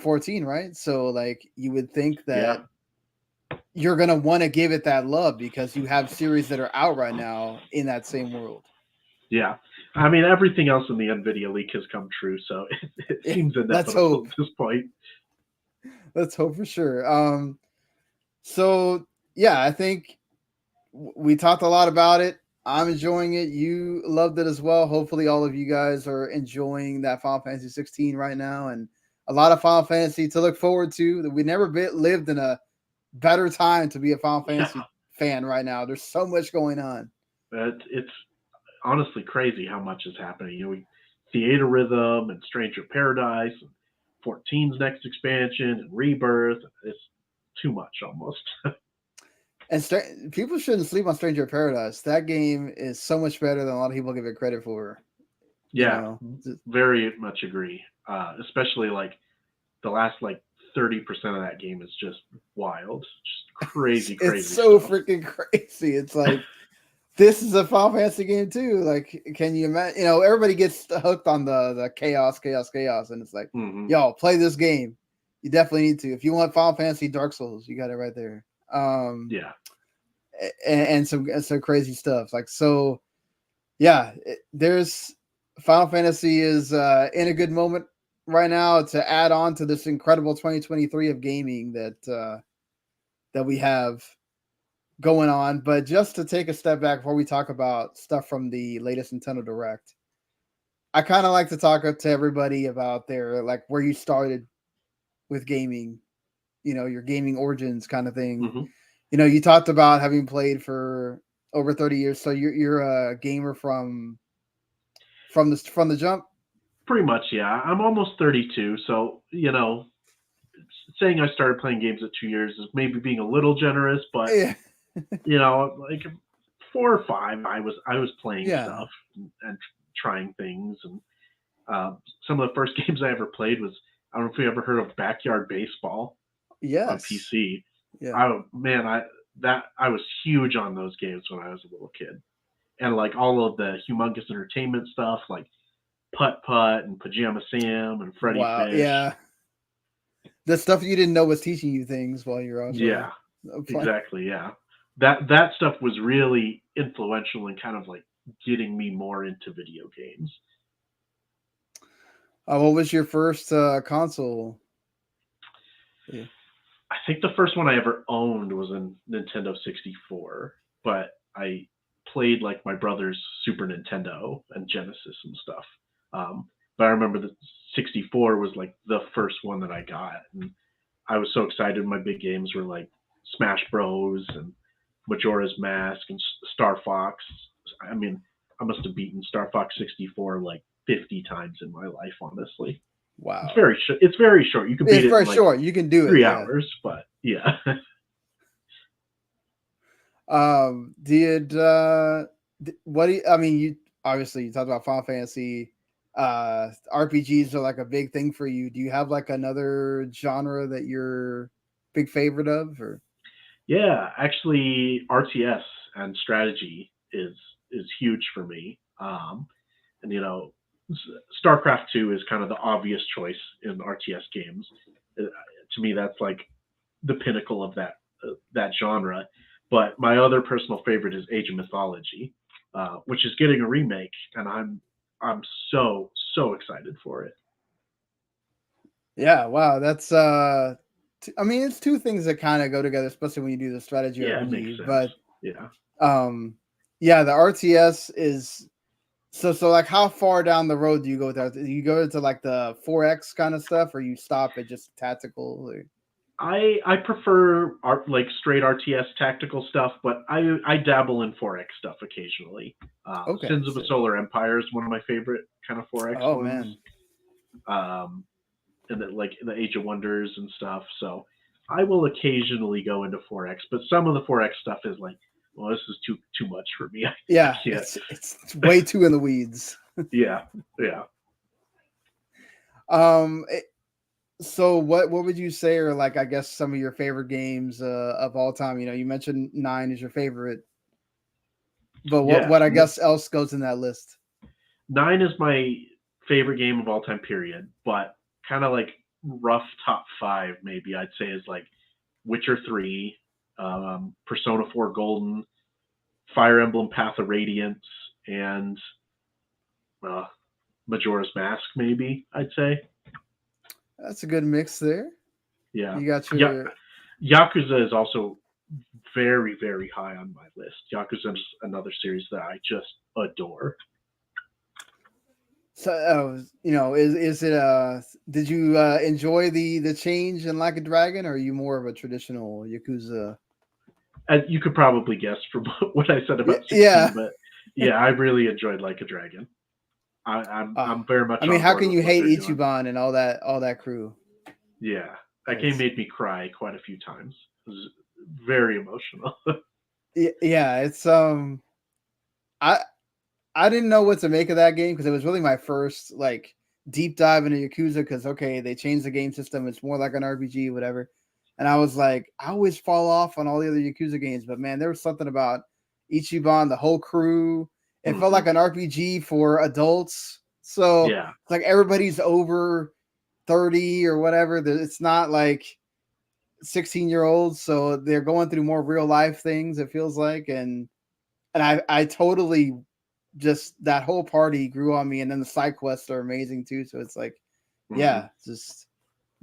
14, right? So like, you would think that you're gonna want to give it that love because you have series that are out right now in that same world. Yeah, I mean, everything else in the NVIDIA leak has come true, so it seems inevitable at this point. Let's hope for sure. So yeah, I think we talked a lot about it. I'm enjoying it. You loved it as well. Hopefully all of you guys are enjoying that Final Fantasy 16 right now, and a lot of Final Fantasy to look forward to. We never lived in a better time to be a Final Fantasy fan right now. There's so much going on. It's honestly crazy how much is happening. Theater Rhythm and Stranger Paradise, and 14's next expansion, and Rebirth. It's too much almost. And people shouldn't sleep on Stranger Paradise. That game is so much better than a lot of people give it credit for. Yeah, very much agree. Especially like the last 30% of that game is just wild, just crazy. It's so stuff. Freaking crazy. It's like this is a Final Fantasy game too. Like, can you imagine? Everybody gets hooked on the chaos, and it's like, y'all play this game. You definitely need to. If you want Final Fantasy Dark Souls, you got it right there. And some crazy stuff. Like, so yeah, there's Final Fantasy is in a good moment right now to add on to this incredible 2023 of gaming that we have going on. But just to take a step back before we talk about stuff from the latest Nintendo Direct, I kind of like to talk to everybody about their where you started with gaming, your gaming origins kind of thing. You talked about having played for over 30 years, so you're a gamer from the jump. Pretty much, yeah. I'm almost 32, so saying I started playing games at 2 years is maybe being a little generous, but 4 or 5, I was playing stuff and trying things, and some of the first games I ever played was, I don't know if you ever heard of Backyard Baseball. Yes. On PC. Yeah. I was huge on those games when I was a little kid, and all of the Humongous Entertainment stuff, like Putt Putt and Pajama Sam and Freddy Fish. Yeah. the stuff you didn't know was teaching you things while you're also Yeah, playing. exactly. Yeah, that stuff was really influential in kind of like getting me more into video games. What was your first console? Yeah. I think the first one I ever owned was a Nintendo 64, but I played like my brother's Super Nintendo and Genesis and stuff. But I remember the 64 was like the first one that I got, and I was so excited. My big games were like Smash Bros. And Majora's Mask and Star Fox. I mean, I must have beaten Star Fox 64 like 50 times in my life, honestly. It's Wow. very it's very short. You can beat It's it very in like short. You can do it. 3 hours, but yeah. Did what do you, I mean? You obviously you talked about Final Fantasy. RPGs are like a big thing for you. Do you have like another genre that you're big favorite of, or? Yeah, actually, RTS and strategy is huge for me. And StarCraft 2 is kind of the obvious choice in RTS games. To me, that's like the pinnacle of that genre. But my other personal favorite is Age of Mythology, which is getting a remake, and I'm so excited for it. Yeah, wow, that's I mean, it's two things that kind of go together, especially when you do the strategy Yeah, it makes RPG. sense. But Yeah. yeah, the RTS is so like how far down the road do you go with that? Do you go into like the 4X kind of stuff, or you stop at just tactical? Or... I prefer like straight RTS tactical stuff, but I dabble in 4X stuff occasionally. Okay. Sins of a Solar Empire is one of my favorite kind of 4X Oh ones. man. And then like the Age of Wonders and stuff. So I will occasionally go into 4X, but some of the 4X stuff is like, well, this is too much for me. Yeah, it's way too in the weeds. Yeah. So what would you say are like, I guess, some of your favorite games of all time? You mentioned 9 is your favorite, but what I guess else goes in that list? 9 is my favorite game of all time, period. But kind of like rough top 5, maybe I'd say is like Witcher 3, Persona 4 Golden, Fire Emblem Path of Radiance, and Majora's Mask, maybe I'd say. That's a good mix there. Yeah. You got your Yakuza is also very, very high on my list. Yakuza is another series that I just adore. So, is it did you enjoy the change in Like a Dragon, or are you more of a traditional Yakuza? As you could probably guess from what I said about 16, yeah. But yeah, I really enjoyed Like a Dragon. I'm very much. I mean, how can you hate Ichiban and all that crew? Yeah, that game made me cry quite a few times. It was very emotional. Yeah, it's I didn't know what to make of that game because it was really my first like deep dive into Yakuza. Because they changed the game system; it's more like an RPG, whatever. And I was like, I always fall off on all the other Yakuza games, but man, there was something about Ichiban, the whole crew. It felt like an RPG for adults. So yeah, it's like everybody's over 30 or whatever. It's not like 16-year-olds, so they're going through more real life things, it feels like. And I totally just that whole party grew on me, and then the side quests are amazing too. So it's like, yeah, just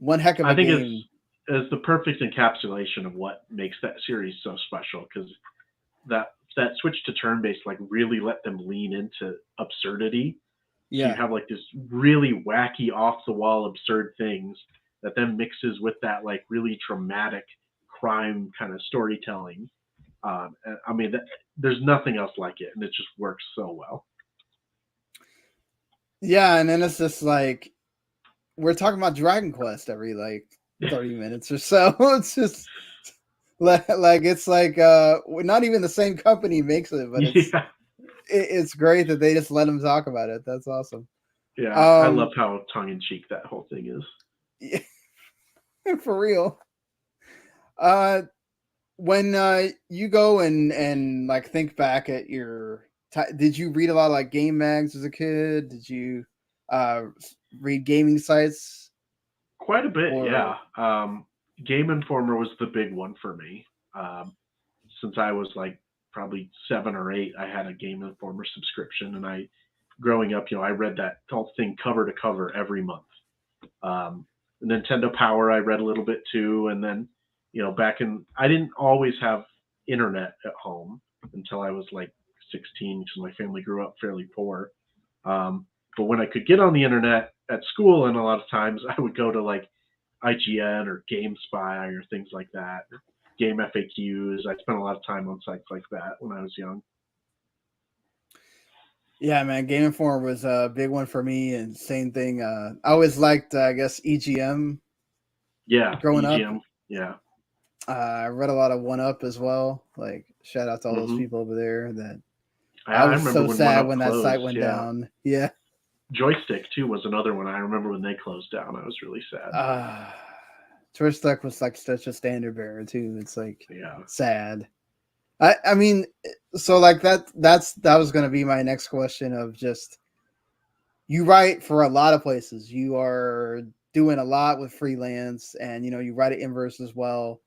one heck of a game. It's the perfect encapsulation of what makes that series so special, because that switch to turn-based like really let them lean into absurdity. So you have like this really wacky, off-the-wall, absurd things that then mixes with that like really dramatic crime kind of storytelling. I mean, there's nothing else like it, and it just works so well. Yeah, and then it's just like we're talking about Dragon Quest every like 30 minutes or so. It's just like it's like not even the same company makes it, but it's great that they just let them talk about it. That's awesome. Yeah, I love how tongue-in-cheek that whole thing is. Yeah, for real. When you go and like think back at your did you read a lot of like game mags as a kid? Did you read gaming sites? Quite a bit, Or yeah. Game Informer was the big one for me. Since I was like probably 7 or 8, I had a Game Informer subscription, and growing up, I read that whole thing cover to cover every month. Nintendo Power, I read a little bit too, and then, I didn't always have internet at home until I was like 16, because my family grew up fairly poor. But when I could get on the internet at school, and a lot of times I would go to like IGN or GameSpy or things like that, Game FAQs. I spent a lot of time on sites like that when I was young. yeah, man, Game Informer was a big one for me, and same thing. I always liked, I guess, EGM. Yeah, growing EGM. up. Yeah. I read a lot of One Up as well. Like, shout out to all those people over there. That I was remember so when sad One when Up that closed, site went down. Yeah. Joystick too was another one. I remember when they closed down. I was really sad. Joystick was like such a standard bearer too. It's like Yeah. sad. I mean, so like that was going to be my next question of just, you write for a lot of places. You are doing a lot with freelance, and you write at Inverse as well.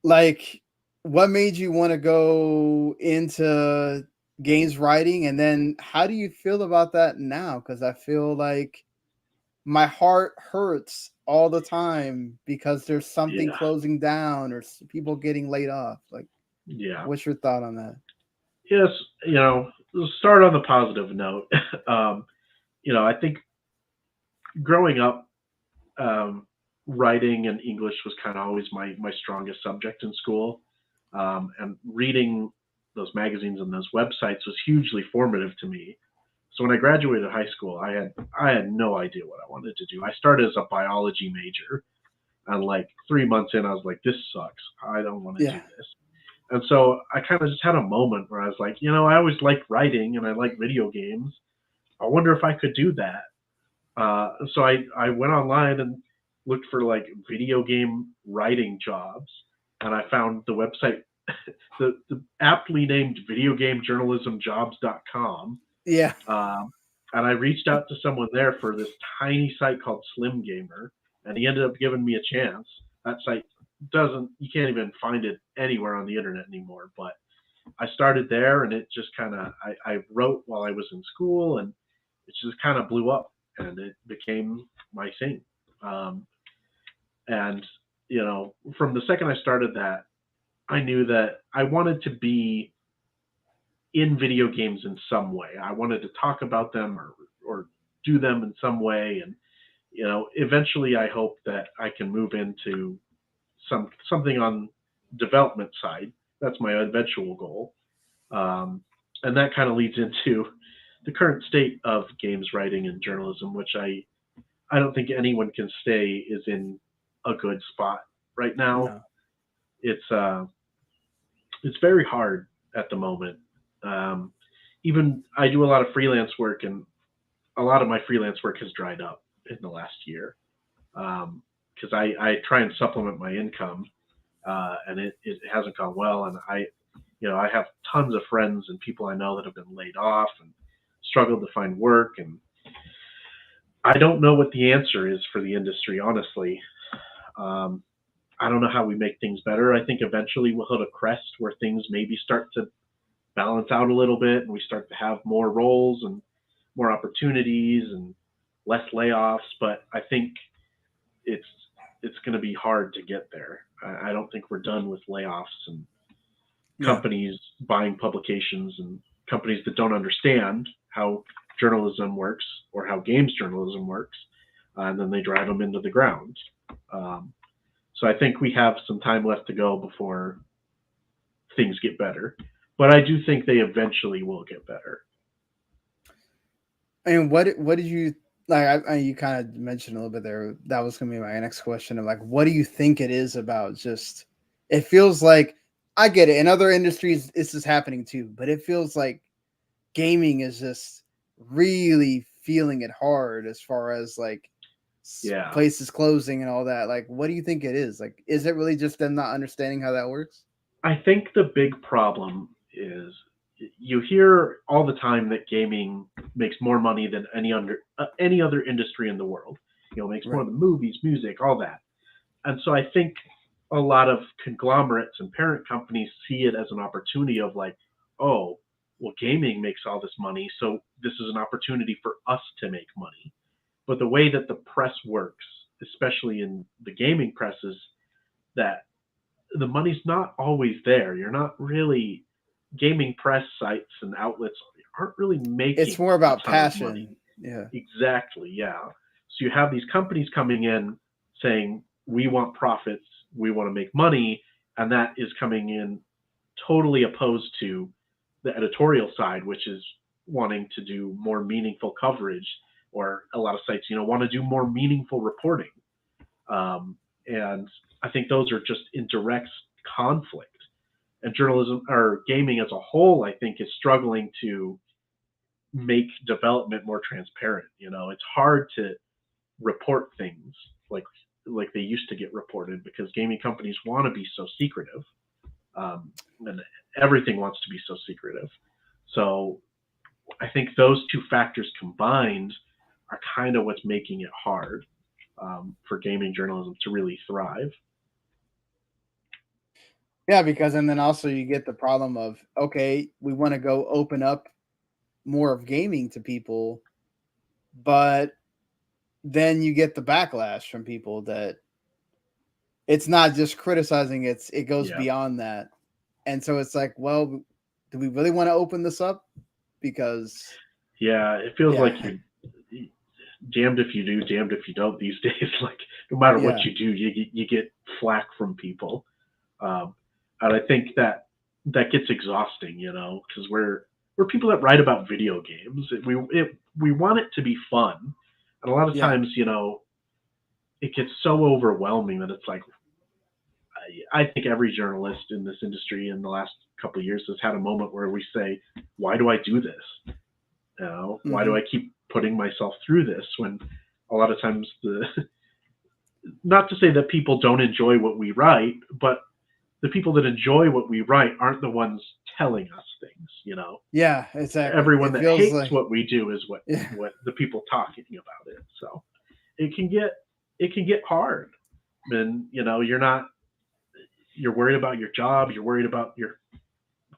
Like, what made you want to go into games writing, and then how do you feel about that now? Because I feel like my heart hurts all the time because there's something closing down or people getting laid off. Like, what's your thought on that? Yes, we'll start on the positive note. I think growing up, writing and English was kind of always my strongest subject in school. And reading those magazines and those websites was hugely formative to me. So when I graduated high school, I had no idea what I wanted to do. I started as a biology major, and like 3 months in, I was like, this sucks. I don't want to do this. And so I kind of just had a moment where I was like, I always liked writing and I like video games. I wonder if I could do that. So I went online and looked for like video game writing jobs, and I found the website, the aptly named videogamejournalismjobs.com. Yeah. And I reached out to someone there for this tiny site called Slim Gamer, and he ended up giving me a chance. That site you can't even find it anywhere on the internet anymore. But I started there, and it just kind of, I wrote while I was in school, and it just kind of blew up, and it became my thing. And, from the second I started that, I knew that I wanted to be in video games in some way. I wanted to talk about them or do them in some way. And, eventually I hope that I can move into something on development side. That's my eventual goal. And that kind of leads into the current state of games writing and journalism, which I don't think anyone can say is in a good spot right now. No. It's very hard at the moment. Even I do a lot of freelance work, and a lot of my freelance work has dried up in the last year, because I try and supplement my income, and it hasn't gone well. And I have tons of friends and people I know that have been laid off and struggled to find work, and I don't know what the answer is for the industry, honestly. I don't know how we make things better. I think eventually we'll hit a crest where things maybe start to balance out a little bit, and we start to have more roles and more opportunities and less layoffs. But I think it's going to be hard to get there. I don't think we're done with layoffs and companies buying publications, and companies that don't understand how journalism works or how games journalism works, and then they drive them into the ground. So I think we have some time left to go before things get better, but I do think they eventually will get better. And what did you like? You kind of mentioned a little bit there. That was going to be my next question. Of like, what do you think it is about? Just, it feels like, I get it. In other industries, this is happening too, but it feels like gaming is just really feeling it hard as far as like places closing and all that. Like, what do you think it is? Like, is it really just them not understanding how that works? I think the big problem is, you hear all the time that gaming makes more money than any other industry in the world. makes more Right. than movies, music, all that. And so I think a lot of conglomerates and parent companies see it as an opportunity of like, oh, well, gaming makes all this money, so this is an opportunity for us to make money. But the way that the press works, especially in the gaming press, is that the money's not always there. You're not really gaming press sites and outlets aren't really making It's more about a ton of money. passion. Yeah. Exactly, yeah. So you have these companies coming in saying, we want profits, we want to make money, and that is coming in totally opposed to the editorial side, which is wanting to do more meaningful coverage, or a lot of sites, want to do more meaningful reporting. And I think those are just in direct conflict. And journalism or gaming as a whole, I think, is struggling to make development more transparent. It's hard to report things like they used to get reported because gaming companies want to be so secretive, and everything wants to be so secretive. So I think those two factors combined are kind of what's making it hard for gaming journalism to really thrive. Yeah, because and then also you get the problem of, okay, we want to go open up more of gaming to people, but then you get the backlash from people that it's not just criticizing, it goes Yeah. beyond that. And so it's like, well, do we really want to open this up? Because Yeah, it feels Yeah. like you're damned if you do, damned if you don't these days. Like no matter what Yeah. you do, you get flack from people, and I think that gets exhausting, because we're people that write about video games. We want it to be fun, and a lot of Yeah. times, it gets so overwhelming that it's like I think every journalist in this industry in the last couple of years has had a moment where we say, "Why do I do this? Why do I keep putting myself through this?" When a lot of times not to say that people don't enjoy what we write, but the people that enjoy what we write aren't the ones telling us things. Yeah, exactly. Everyone It that feels hates like what we do is what Yeah. the people talking about it. So it can get hard. And you're worried about your job, you're worried about your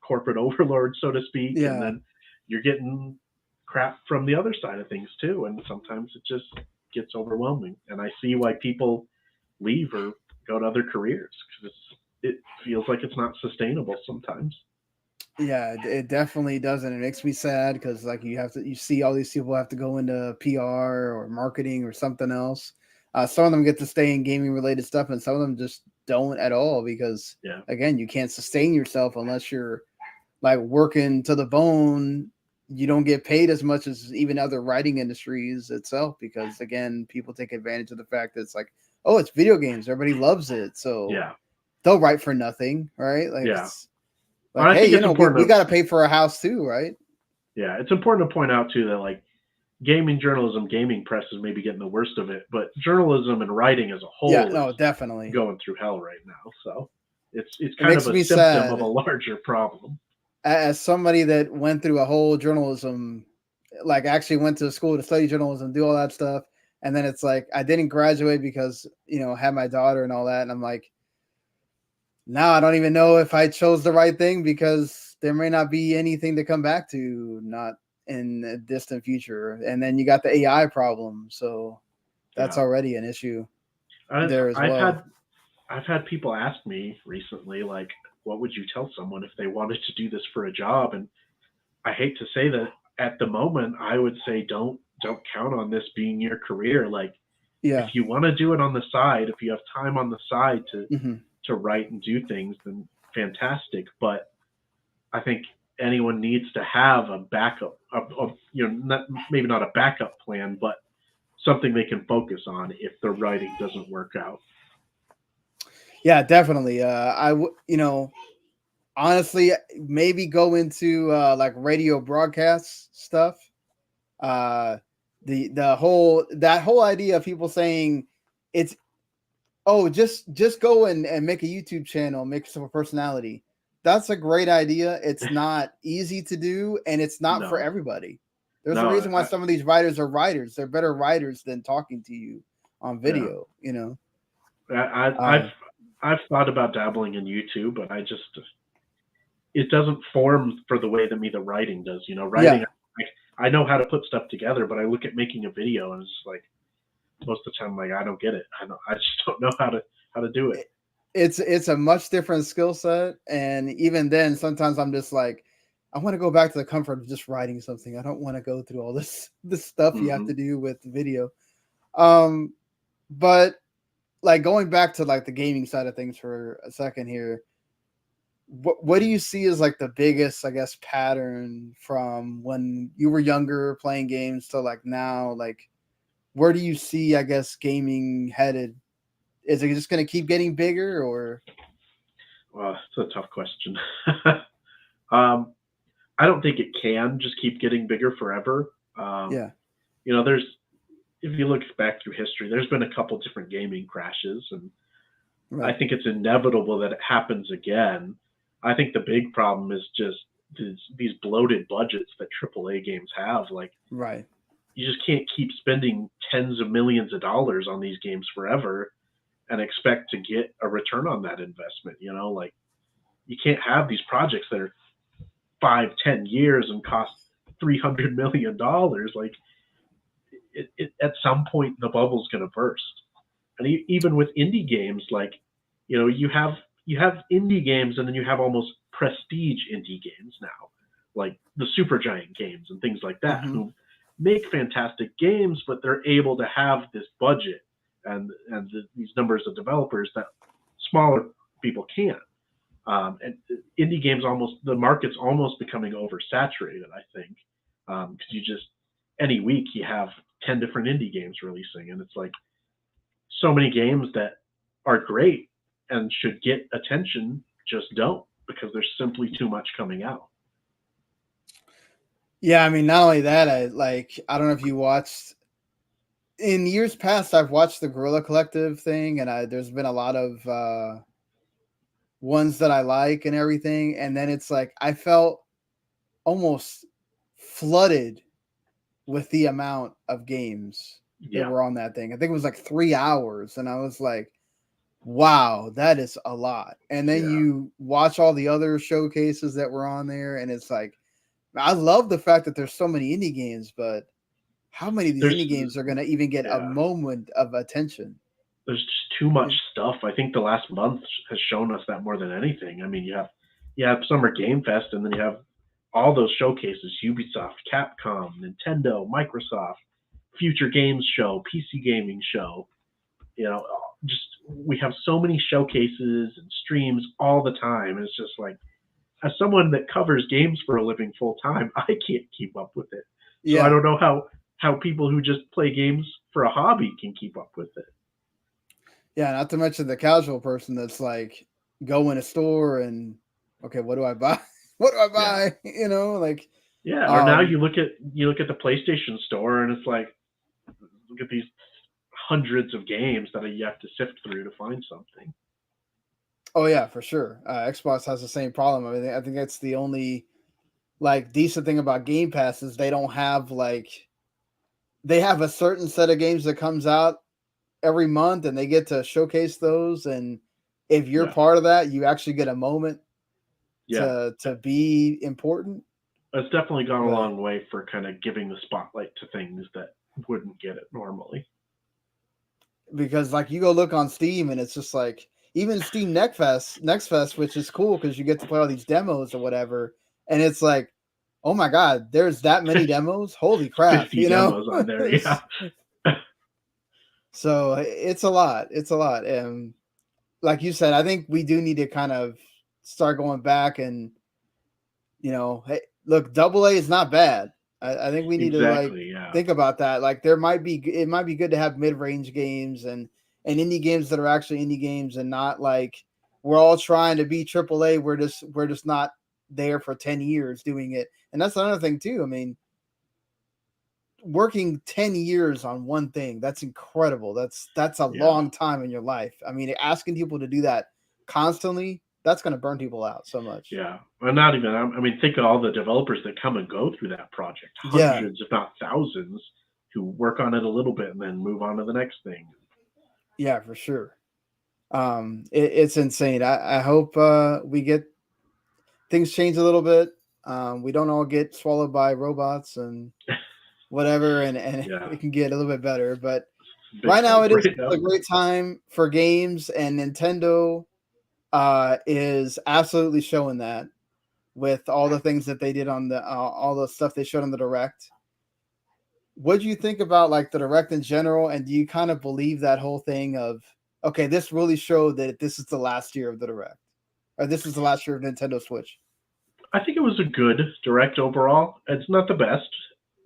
corporate overlord, so to speak, and Yeah. then you're getting crap from the other side of things too, and sometimes it just gets overwhelming. And I see why people leave or go to other careers because it feels like it's not sustainable sometimes. Yeah, it definitely doesn't. It makes me sad because like you see all these people have to go into PR or marketing or something else. Some of them get to stay in gaming related stuff, and some of them just don't at all because Yeah. again, you can't sustain yourself unless you're like working to the bone. You don't get paid as much as even other writing industries itself because again, people take advantage of the fact that it's like, oh, it's video games, everybody loves it, so Yeah. they'll write for nothing, right? Like Yeah. it's Well, like, I hey, think it's important we to, got to pay for a house too, right? yeah, it's important to point out too that like gaming journalism, gaming press is maybe getting the worst of it, but journalism and writing as a whole Yeah, no, is definitely. going through hell right now. So it's It kind makes of a me symptom of a sad larger problem. as somebody that went through a whole journalism, like actually went to school to study journalism, do all that stuff, and then it's like I didn't graduate because had my daughter and all that, and I'm like, now I don't even know if I chose the right thing because there may not be anything to come back to, not in a distant future. And then you got the AI problem, so that's Yeah. already an issue there as well. I've had people ask me recently, like, what would you tell someone if they wanted to do this for a job? And I hate to say that at the moment, I would say don't count on this being your career. Like, Yeah. if you want to do it on the side, if you have time on the side Mm-hmm. to write and do things, then fantastic. But I think anyone needs to have a backup, maybe not a backup plan, but something they can focus on if the writing doesn't work out. Yeah, definitely. Honestly, maybe go into like radio broadcast stuff. The whole idea of people saying it's just go and make a YouTube channel, make yourself a personality. That's a great idea. It's not easy to do, and it's not for No. everybody. There's a No, reason why some of these writers are writers. They're better writers than talking to you. on video, you know. I've thought about dabbling in YouTube, but it doesn't form for the way that the writing does. You know, writing, I know how to put stuff together, but I look at making a video and it's just like most of the time, like I don't get it. I just don't know how to do it. It's a much different skill set, and even then, sometimes I'm just like, I want to go back to the comfort of just writing something. I don't want to go through all this stuff you have to do with video. But like going back to like the gaming side of things for a second here, what do you see as like the biggest, I guess, pattern from when you were younger playing games to like now? Like, where do you see, I guess, gaming headed? Is it just going to keep getting bigger, or? Well, it's a tough question. I don't think it can just keep getting bigger forever. You know, if you look back through history, there's been a couple different gaming crashes, and I think it's inevitable that it happens again. I think the big problem is just these bloated budgets that AAA games have. Like, you just can't keep spending tens of millions of dollars on these games forever and expect to get a return on that investment. You know, like you can't have these projects that are 5-10 years and cost $300 million. Like it at some point the bubble's going to burst. And even with indie games, like, you know, you have indie games, and then you have almost prestige indie games now, like the Supergiant games and things like that, who make fantastic games, but they're able to have this budget and these numbers of developers that smaller people can't. And indie games, the market's almost becoming oversaturated, I think, because any week you have 10 different indie games releasing, and it's like so many games that are great and should get attention just don't, because there's simply too much coming out. Yeah, I mean, not only that, I don't know if you watched in years past. I've watched the Guerrilla Collective thing, and there's been a lot of ones that I like and everything. And then it's like I felt almost flooded with the amount of games that were on that thing. I think it was like 3 hours, and I was like, wow, that is a lot. And then you watch all the other showcases that were on there, and it's like, I love the fact that there's so many indie games, but how many of these indie games are going to even get a moment of attention? There's just too much stuff. I think the last month has shown us that more than anything. I mean, you have Summer Game Fest, and then you have all those showcases: Ubisoft, Capcom, Nintendo, Microsoft, Future Games Show, PC Gaming Show. You know, we have so many showcases and streams all the time. And it's just like, as someone that covers games for a living full time, I can't keep up with it. So I don't know how people who just play games for a hobby can keep up with it. Yeah, not to mention the casual person that's like, go in a store and, okay, what do I buy? What do I buy? You know, like. Yeah, or now you look at the PlayStation Store, and it's like, look at these hundreds of games that you have to sift through to find something. Oh yeah, for sure. Xbox has the same problem. I mean, I think that's the only like decent thing about Game Pass is they don't have they have a certain set of games that comes out every month, and they get to showcase those. And if you're part of that, you actually get a moment to be important. It's definitely gone a long way for kind of giving the spotlight to things that wouldn't get it normally. Because like you go look on Steam, and it's just like, even Steam Next Fest, which is cool because you get to play all these demos or whatever, and it's like, oh my god, there's that many demos! Holy crap! 50 demos on there, yeah. So it's a lot. It's a lot, and like you said, I think we do need to kind of start going back and, you know, hey, look, AA is not bad. I think we need to think about that. Like it might be good to have mid-range games and indie games that are actually indie games, and not like we're all trying to be AAA. We're just not there for 10 years doing it. And that's another thing too. I mean, working 10 years on one thing, that's incredible. That's a long time in your life. I mean, asking people to do that constantly, that's going to burn people out so much. Yeah. Well, not even, I mean, think of all the developers that come and go through that project. Hundreds, if not thousands, who work on it a little bit and then move on to the next thing. Yeah, for sure. It's insane. I hope we get things change a little bit. We don't all get swallowed by robots and whatever, and Yeah, it can get a little bit better. But big right now, hope it is right now. a great time for games, and Nintendo is absolutely showing that with all the things that they did on the all the stuff they showed on the Direct. What do you think about like the Direct in general, and do you kind of believe that whole thing of okay, this really showed that this is the last year of the Direct, or this is the last year of Nintendo Switch? I think it was a good direct overall. It's not the best,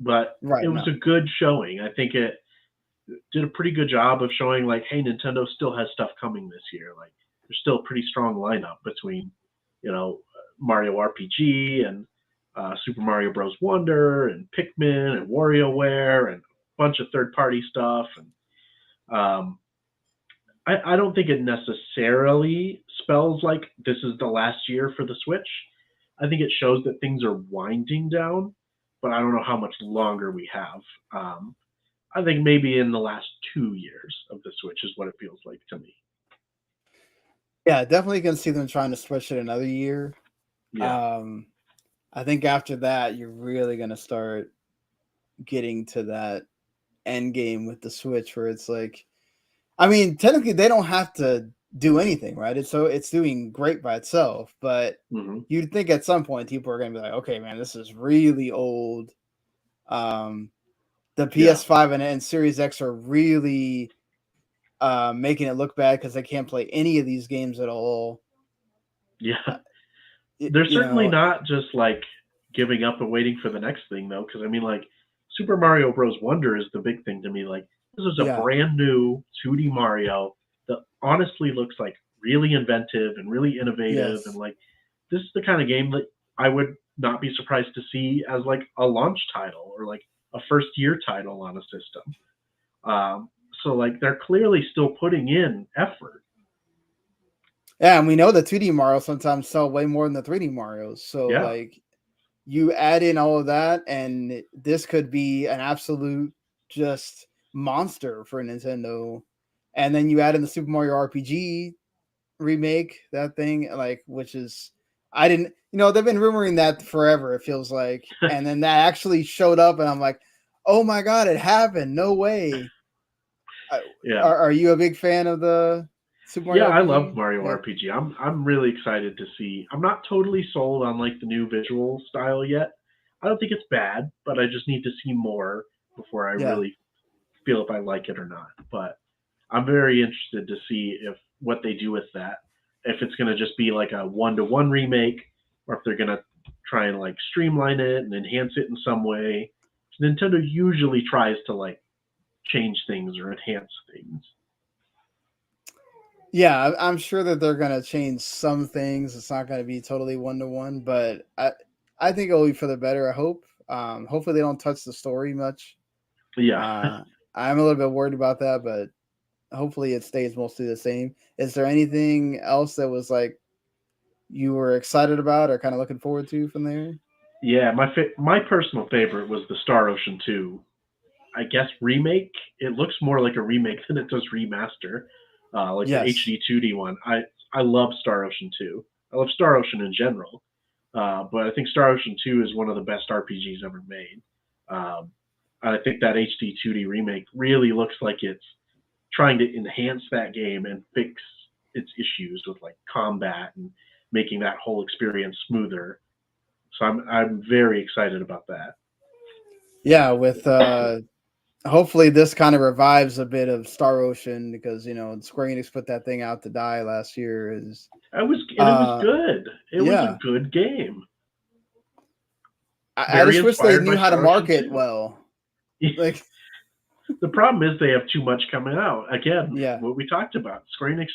but it Right. was No. a good showing. I think it did a pretty good job of showing like, hey, Nintendo still has stuff coming this year. Like there's still a pretty strong lineup between, Mario RPG and Super Mario Bros. Wonder and Pikmin and WarioWare and a bunch of third-party stuff. And I don't think it necessarily spells like this is the last year for the Switch. I think it shows that things are winding down, but I don't know how much longer we have. I think maybe in the last 2 years of the Switch is what it feels like to me. Yeah, definitely can see them trying to switch it another year. Yeah, I think after that, you're really gonna start getting to that end game with the Switch, where it's like, I mean, technically they don't have to do anything, right? It's doing great by itself, but hmm you'd think at some point people are gonna be like, okay, man, this is really old. Um, the yeah, PS5 and Series X are really making it look bad because they can't play any of these games at all. yeah. Uh, They're you certainly know, not just like giving up and waiting for the next thing though, because I mean, like Super Mario Bros. Wonder is the big thing to me. Like this is a yeah, brand new 2D Mario that honestly looks like really inventive and really innovative, and yes. like this is the kind of game that I would not be surprised to see as like a launch title or like a first year title on a system. Um, so like they're clearly still putting in effort. Yeah, and we know the 2D Mario sometimes sell way more than the 3D Marios. So Yeah, like you add in all of that, and this could be an absolute just monster for Nintendo. And then you add in the Super Mario RPG remake, that thing, like, which is I didn't, they've been rumoring that forever, it feels like. And then that actually showed up, and I'm like, oh my god, it happened. No way. I, yeah. are you a big fan of the Super Yeah, Mario I love RPG? Mario Yeah. RPG. I'm really excited to see. I'm not totally sold on like the new visual style yet. I don't think it's bad, but I just need to see more before I Yeah. really feel if I like it or not. But I'm very interested to see if what they do with that. If it's going to just be like a one-to-one remake, or if they're going to try and like streamline it and enhance it in some way. Nintendo usually tries to like change things or enhance things. Yeah, I'm sure that they're gonna change some things. It's not gonna be totally one to one, but I think it'll be for the better. I hope. Hopefully they don't touch the story much. Yeah. Uh, I'm a little bit worried about that, but hopefully it stays mostly the same. Is there anything else that was like you were excited about or kind of looking forward to from there? Yeah, my personal favorite was the Star Ocean 2. I guess remake. It looks more like a remake than it does remaster. Like the Yes. HD 2D one. I love Star Ocean 2. I love Star Ocean in general, but I think Star Ocean 2 is one of the best RPGs ever made. Um, I think that HD 2D remake really looks like it's trying to enhance that game and fix its issues with like combat and making that whole experience smoother. So I'm very excited about that. Yeah, with hopefully this kind of revives a bit of Star Ocean because Square-Enix put that thing out to die last year. Is It was good. It was a Yeah, good game. I Very just wish they inspired knew by how to Star Ocean market 2. well. Like, The problem is they have too much coming out. Again, yeah, what we talked about. Square Enix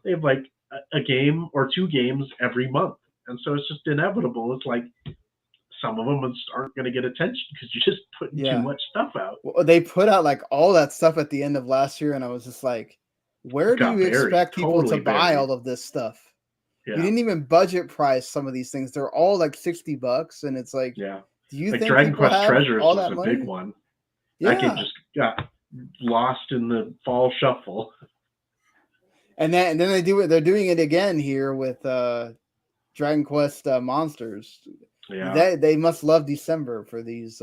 they have like a game or two games every month. And so it's just inevitable. It's like some of them aren't going to get attention because you're just putting too yeah. much stuff out. Well, they put out like all that stuff at the end of last year, and I was just like, where It do got you buried, expect people to totally buy buried. all of this stuff? You Yeah, didn't even budget price some of these things. They're all like $60, and it's like, yeah. do you Like think Dragon people Quest have Treasures all was that a big money? one. That game Yeah, just got lost in the fall shuffle. And then they do it. They're doing it again here with Dragon Quest Monsters. Yeah. They must love December for these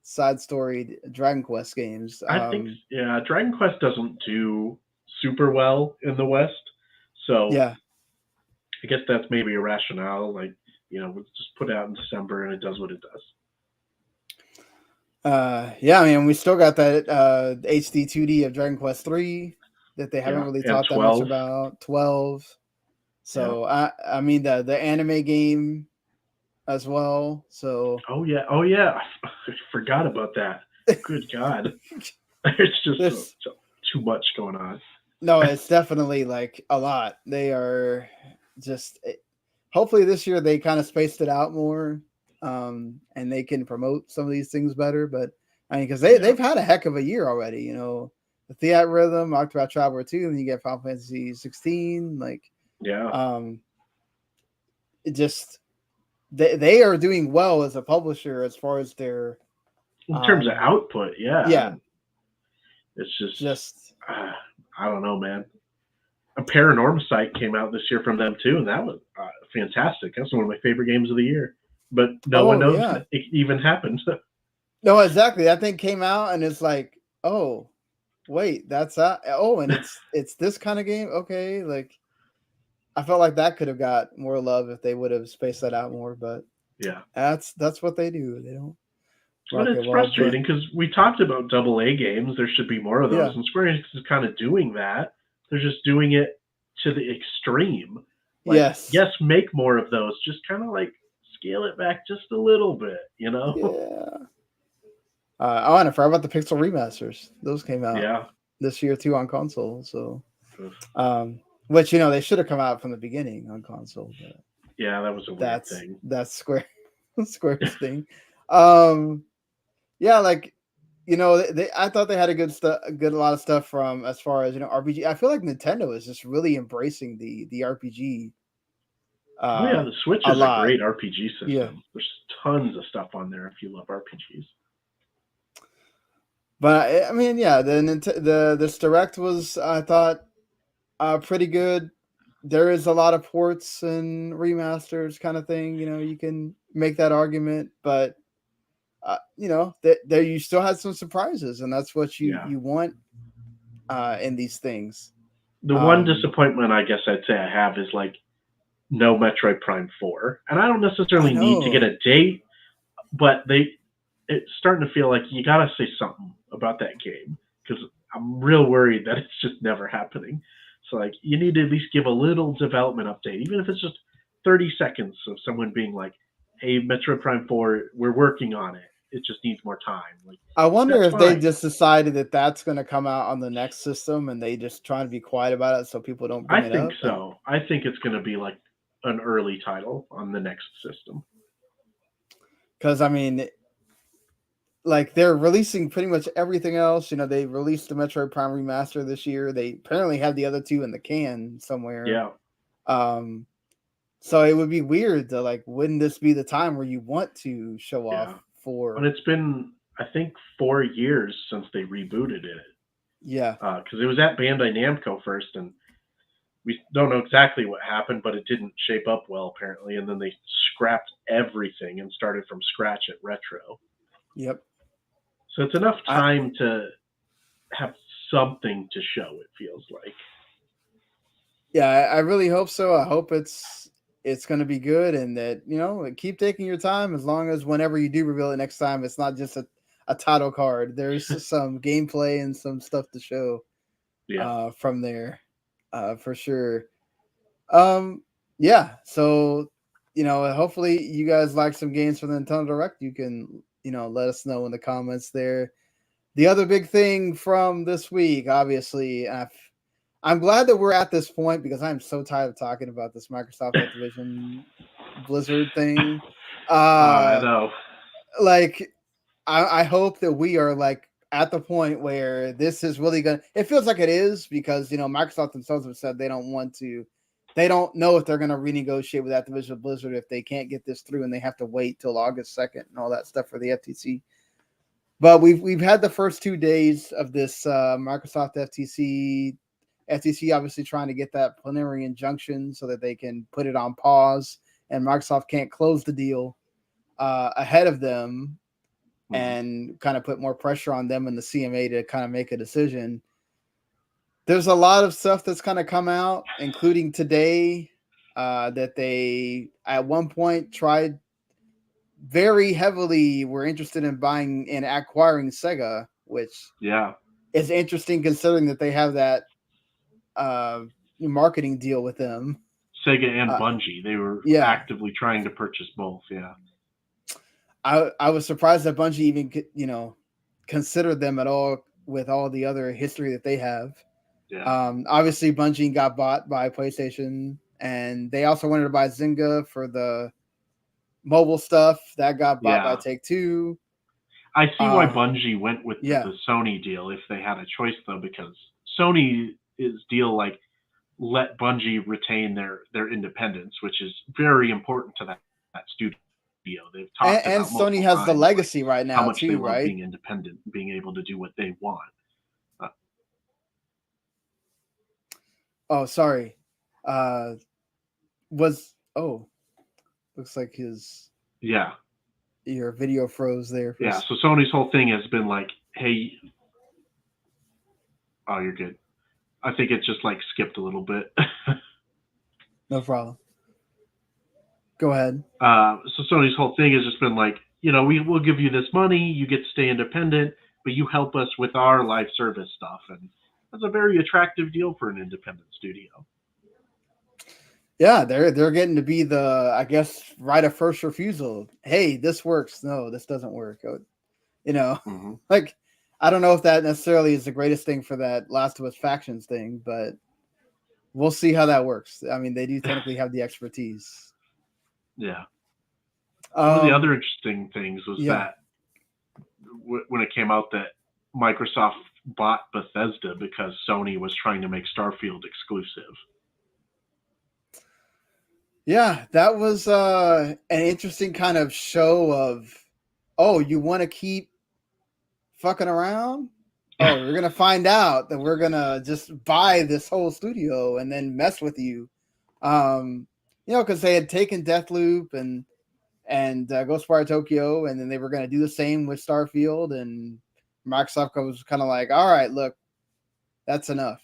side story Dragon Quest games. I think, yeah, Dragon Quest doesn't do super well in the West. So Yeah. I guess that's maybe a rationale. Like, we'll just put it out in December and it does what it does. Yeah, I mean, we still got that HD 2D of Dragon Quest 3 that they haven't really talked that much about. 12. So I mean the anime game as well. So oh yeah, I forgot about that. Good God, it's just too much going on. No, it's definitely like a lot. They are just hopefully this year they kind of spaced it out more, and they can promote some of these things better. But I mean, because they've had a heck of a year already. The Theat Rhythm, Octopath Traveler 2, and you get Final Fantasy 16. Like, it just they are doing well as a publisher as far as their in terms of output. Yeah, it's just I don't know, man. A Paranorm site came out this year from them too, and that was fantastic. That's one of my favorite games of the year. But no one knows it even happened. No, exactly. That thing came out, and it's like, oh, wait, that's and it's this kind of game. Okay, like I felt like that could have got more love if they would have spaced that out more. But yeah, that's what they do. They don't. But it's frustrating because we talked about AA games. There should be more of those, and Square-Enix is kind of doing that. They're just doing it to the extreme. Like, yes, make more of those. Just kind of like scale it back just a little bit, Yeah. And I forgot about the Pixel remasters. Those came out this year too on console. So, which they should have come out from the beginning on console. But yeah, that was a weird thing. That's Square's thing. Yeah, like I thought they had a lot of stuff from as far as RPG. I feel like Nintendo is just really embracing the RPG. The Switch is a great RPG system. Yeah. There's tons of stuff on there if you love RPGs. But I mean, yeah, this Direct was, I thought, pretty good. There is a lot of ports and remasters kind of thing. You can make that argument, but there you still had some surprises, and that's what you want in these things. The one disappointment I guess I'd say I have is like no Metroid Prime 4, and I don't necessarily need to get a date, but it's starting to feel like you gotta say something about that game because I'm real worried that it's just never happening. So like you need to at least give a little development update, even if it's just 30 seconds of someone being like, "Hey, Metroid Prime 4, we're working on it. It just needs more time." Like, I wonder if they just decided that that's going to come out on the next system, and they just try to be quiet about it so people don't bring it up. I think so. I think it's going to be like an early title on the next system. Because I mean, like they're releasing pretty much everything else. They released the Metroid Prime remaster this year. They apparently have the other two in the can somewhere. Yeah. So it would be weird to like, wouldn't this be the time where you want to show off for? But it's been, I think, 4 years since they rebooted it. Yeah. Because it was at Bandai Namco first, and we don't know exactly what happened, but it didn't shape up well apparently, and then they scrapped everything and started from scratch at Retro. Yep. So it's enough time to have something to show, it feels like. Yeah, I really hope so. I hope it's going to be good, and that, keep taking your time as long as whenever you do reveal it next time, it's not just a title card. There's some gameplay and some stuff to show from there for sure. Yeah, so, hopefully you guys like some games from the Nintendo Direct. You can let us know in the comments there. The other big thing from this week, obviously, I'm glad that we're at this point because I'm so tired of talking about this Microsoft Activision Blizzard thing. I know. Like, I hope that we are like at the point where this is really gonna. It feels like it is because Microsoft themselves have said they don't know if they're going to renegotiate with Activision Blizzard if they can't get this through, and they have to wait till August 2nd and all that stuff for the FTC. But we've had the first 2 days of this Microsoft FTC obviously trying to get that preliminary injunction so that they can put it on pause, and Microsoft can't close the deal ahead of them and kind of put more pressure on them and the CMA to kind of make a decision. There's a lot of stuff that's kind of come out, including today, that they at one point tried very heavily were interested in buying and acquiring Sega, which is interesting considering that they have that marketing deal with them. Sega and Bungie, they were actively trying to purchase both. Yeah, I was surprised that Bungie even considered them at all with all the other history that they have. Yeah. Obviously, Bungie got bought by PlayStation, and they also wanted to buy Zynga for the mobile stuff that got bought by Take-Two. I see why Bungie went with the Sony deal if they had a choice, though, because Sony's deal let Bungie retain their independence, which is very important to that studio. They've talked and about Sony has times, the legacy right now, how much too, they love right? being independent, being able to do what they want. Oh, sorry. Looks like your video froze there. Yeah, so Sony's whole thing has been like, hey, oh, you're good. I think it just skipped a little bit. No problem. Go ahead. So Sony's whole thing has just been like, we'll give you this money, you get to stay independent, but you help us with our live service stuff. And that's a very attractive deal for an independent studio. Yeah, they're getting to be the, I guess, right of first refusal. Hey, this works. No, this doesn't work. I don't know if that necessarily is the greatest thing for that Last of Us Factions thing, but we'll see how that works. I mean, they do technically have the expertise. Yeah. One of the other interesting things was that when it came out that Microsoft bought Bethesda because Sony was trying to make Starfield exclusive. Yeah, that was an interesting kind of show of, you want to keep fucking around? Oh, you're going to find out that we're going to just buy this whole studio and then mess with you. Because they had taken Deathloop and Ghostwire Tokyo, and then they were going to do the same with Starfield, and Microsoft was kind of like, all right, look, that's enough,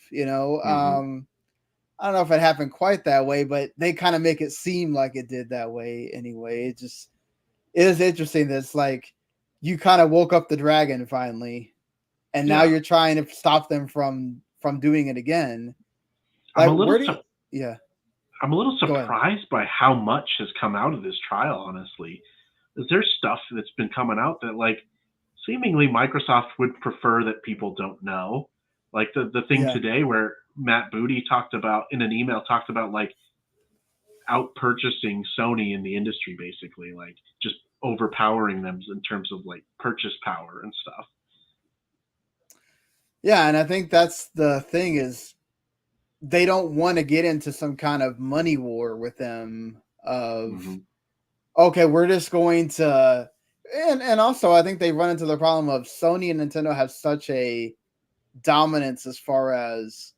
I don't know if it happened quite that way, but they kind of make it seem like it did that way anyway. It is interesting that it's like you kind of woke up the dragon finally, and now you're trying to stop them from doing it again. I'm a little surprised by how much has come out of this trial, honestly. Is there stuff that's been coming out that seemingly Microsoft would prefer that people don't know? Like the thing today where Matt Booty talked about in an email out purchasing Sony in the industry, basically, just overpowering them in terms of purchase power and stuff. Yeah, and I think that's the thing is they don't want to get into some kind of money war with them of okay, we're just going to and also I think they run into the problem of Sony and Nintendo have such a dominance as far as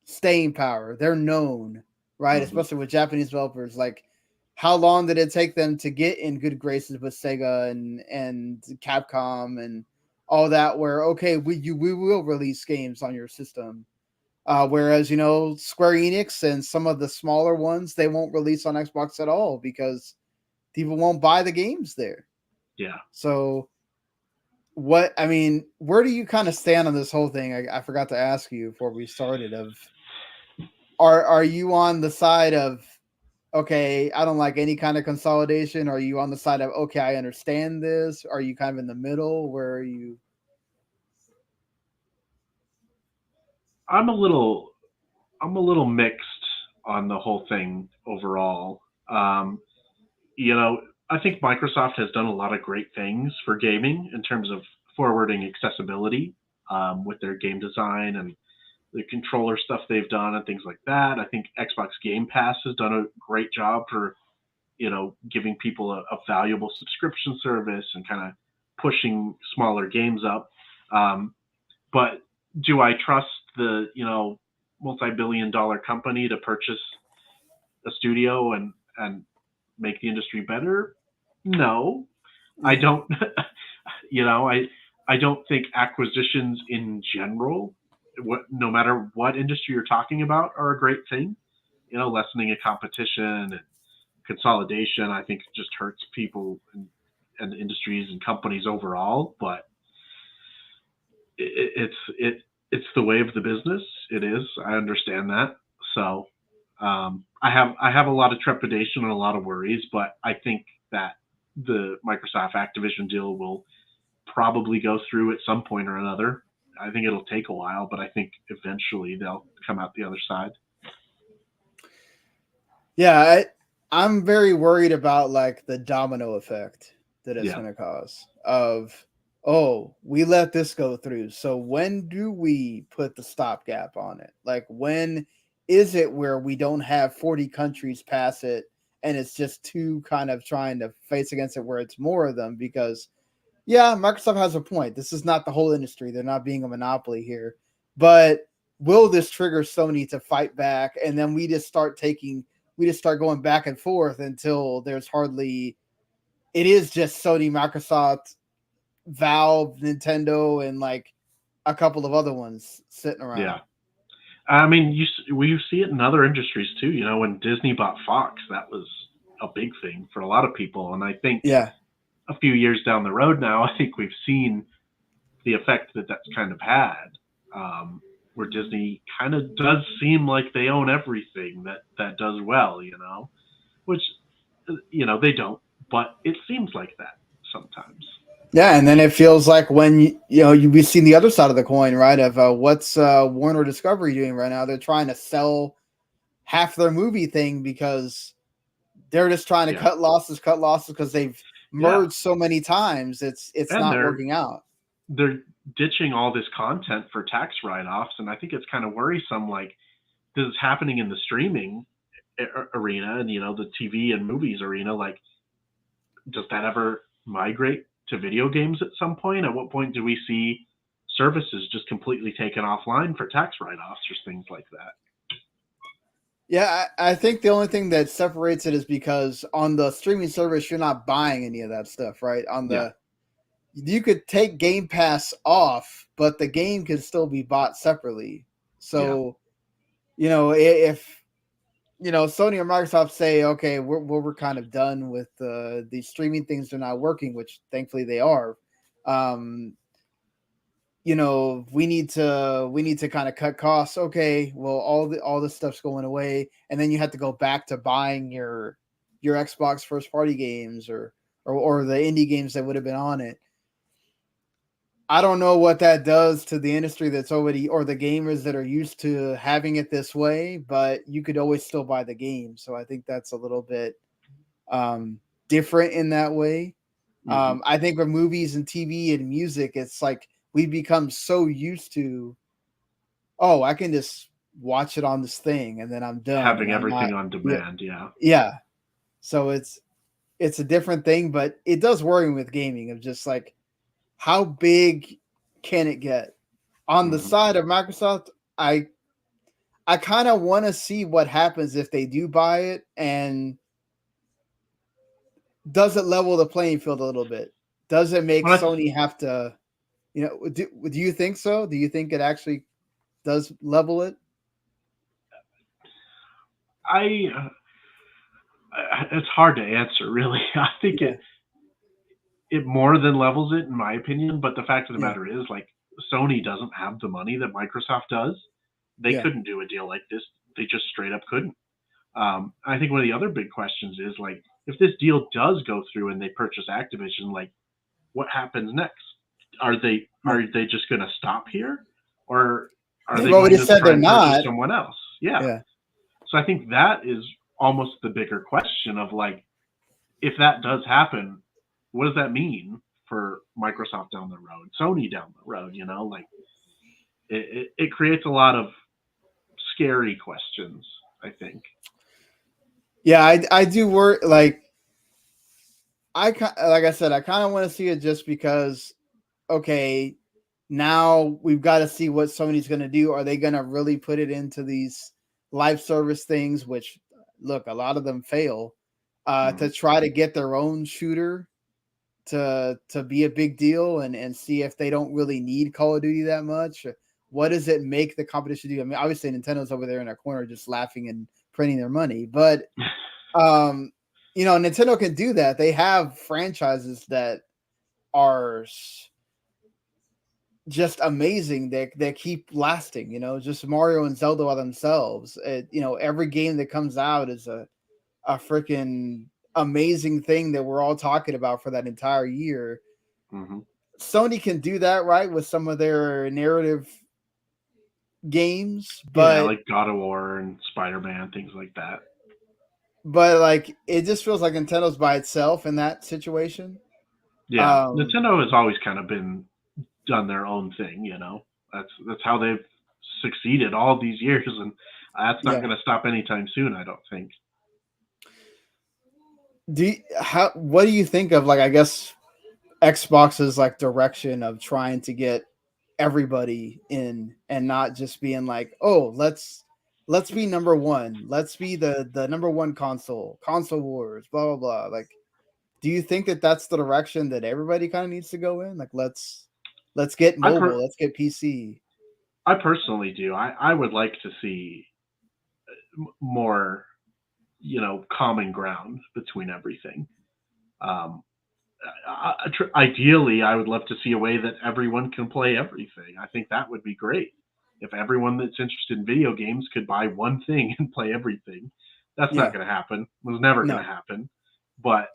staying power. They're known, right? Especially with Japanese developers. How long did it take them to get in good graces with Sega and Capcom and all that? Where okay, we will release games on your system, whereas Square-Enix and some of the smaller ones they won't release on Xbox at all because people won't buy the games there. Yeah. So where do you kind of stand on this whole thing? I forgot to ask you before we started are you on the side of, okay, I don't like any kind of consolidation? Are you on the side of, okay, I understand this? Are you kind of in the middle? Where are you? I'm a little mixed on the whole thing overall. I think Microsoft has done a lot of great things for gaming in terms of forwarding accessibility with their game design and the controller stuff they've done and things like that. I think Xbox Game Pass has done a great job for, giving people a valuable subscription service and kind of pushing smaller games up. But do I trust the multi-billion-dollar company to purchase a studio and make the industry better? No, I don't. I don't think acquisitions in general, no matter what industry you're talking about, are a great thing. Lessening a competition and consolidation, I think, just hurts people and industries and companies overall. But it's the way of the business. It is. I understand that. So I have a lot of trepidation and a lot of worries, but I think that the Microsoft Activision deal will probably go through at some point or another. I think it'll take a while, but I think eventually they'll come out the other side. Yeah, I'm very worried about like the domino effect that it's going to cause of, oh, we let this go through. So when do we put the stopgap on it? Like, when is it where we don't have 40 countries pass it and it's just two kind of trying to face against it where it's more of them? Because yeah, Microsoft has a point. This is not the whole industry. They're not being a monopoly here. But will this trigger Sony to fight back? And then we just start going back and forth until there's hardly, it is just Sony, Microsoft, Valve, Nintendo, and like a couple of other ones sitting around. Yeah. I mean, you see it in other industries too. When Disney bought Fox, that was a big thing for a lot of people. And I think a few years down the road now, I think we've seen the effect that that's kind of had, where Disney kind of does seem like they own everything that does well, which, they don't, but it seems like that sometimes. Yeah, and then it feels like when we've seen the other side of the coin, right? Of what's Warner Discovery doing right now? They're trying to sell half their movie thing because they're just trying to cut losses because they've merged so many times. It's not working out. They're ditching all this content for tax write-offs, and I think it's kind of worrisome. Like, this is happening in the streaming arena and the TV and movies arena. Like, does that ever migrate to video games at some point? At what point do we see services just completely taken offline for tax write-offs or things like that? Yeah, I think the only thing that separates it is because on the streaming service, you're not buying any of that stuff, right? You could take Game Pass off, but the game can still be bought separately. So, if Sony or Microsoft say, okay, we're kind of done with the streaming things, they're not working, which thankfully they are. We need to kind of cut costs. Okay, well, all this stuff's going away, and then you have to go back to buying your Xbox first party games or the indie games that would have been on it. I don't know what that does to the industry that's already, or the gamers that are used to having it this way, but you could always still buy the game. So I think that's a little bit different in that way. Mm-hmm. I think with movies and TV and music, it's like we become so used to, I can just watch it on this thing and then I'm done. Having everything on demand, Yeah. So it's a different thing, but it does worry me with gaming of just like, how big can it get? On the side of Microsoft, I kind of want to see what happens if they do buy it, and does it level the playing field a little bit? Does it make Sony have to, do you think so? Do you think it actually does level it? It's hard to answer, really. I think it more than levels it, in my opinion. But the fact of the matter is, like, Sony doesn't have the money that Microsoft does. They couldn't do a deal like this. They just straight up couldn't. I think one of the other big questions is, like, if this deal does go through and they purchase Activision, like, what happens next? Are they just going to stop here, or are they going to try and purchase someone else? Yeah. So I think that is almost the bigger question of, like, if that does happen, what does that mean for Microsoft down the road, Sony down the road? Like, it creates a lot of scary questions, I think. Yeah, I do worry. Like, like I said, I kind of want to see it just because, okay, now we've got to see what Sony's going to do. Are they going to really put it into these live service things, which, look, a lot of them fail, to try to get their own shooter to be a big deal and see if they don't really need Call of Duty that much? What does it make the competition do? I mean, obviously Nintendo's over there in their corner just laughing and printing their money, but Nintendo can do that. They have franchises that are just amazing that keep lasting. Just Mario and Zelda by themselves. Every game that comes out is a freaking amazing thing that we're all talking about for that entire year. Mm-hmm. Sony can do that, right, with some of their narrative games, but like God of War and Spider-Man, things like that. But like, it just feels like Nintendo's by itself in that situation. Yeah, Nintendo has always kind of done their own thing. That's how they've succeeded all these years, and that's not going to stop anytime soon, I don't think. What do you think of, like, I guess Xbox's like direction of trying to get everybody in and not just being like, oh, let's be number one, let's be the number one console wars, blah blah blah. Like, do you think that that's the direction that everybody kind of needs to go in? Like, let's get mobile, let's get PC. I personally do. I would like to see more, common ground between everything. Ideally, I would love to see a way that everyone can play everything. I think that would be great. If everyone that's interested in video games could buy one thing and play everything. That's not going to happen. It was never going to happen. But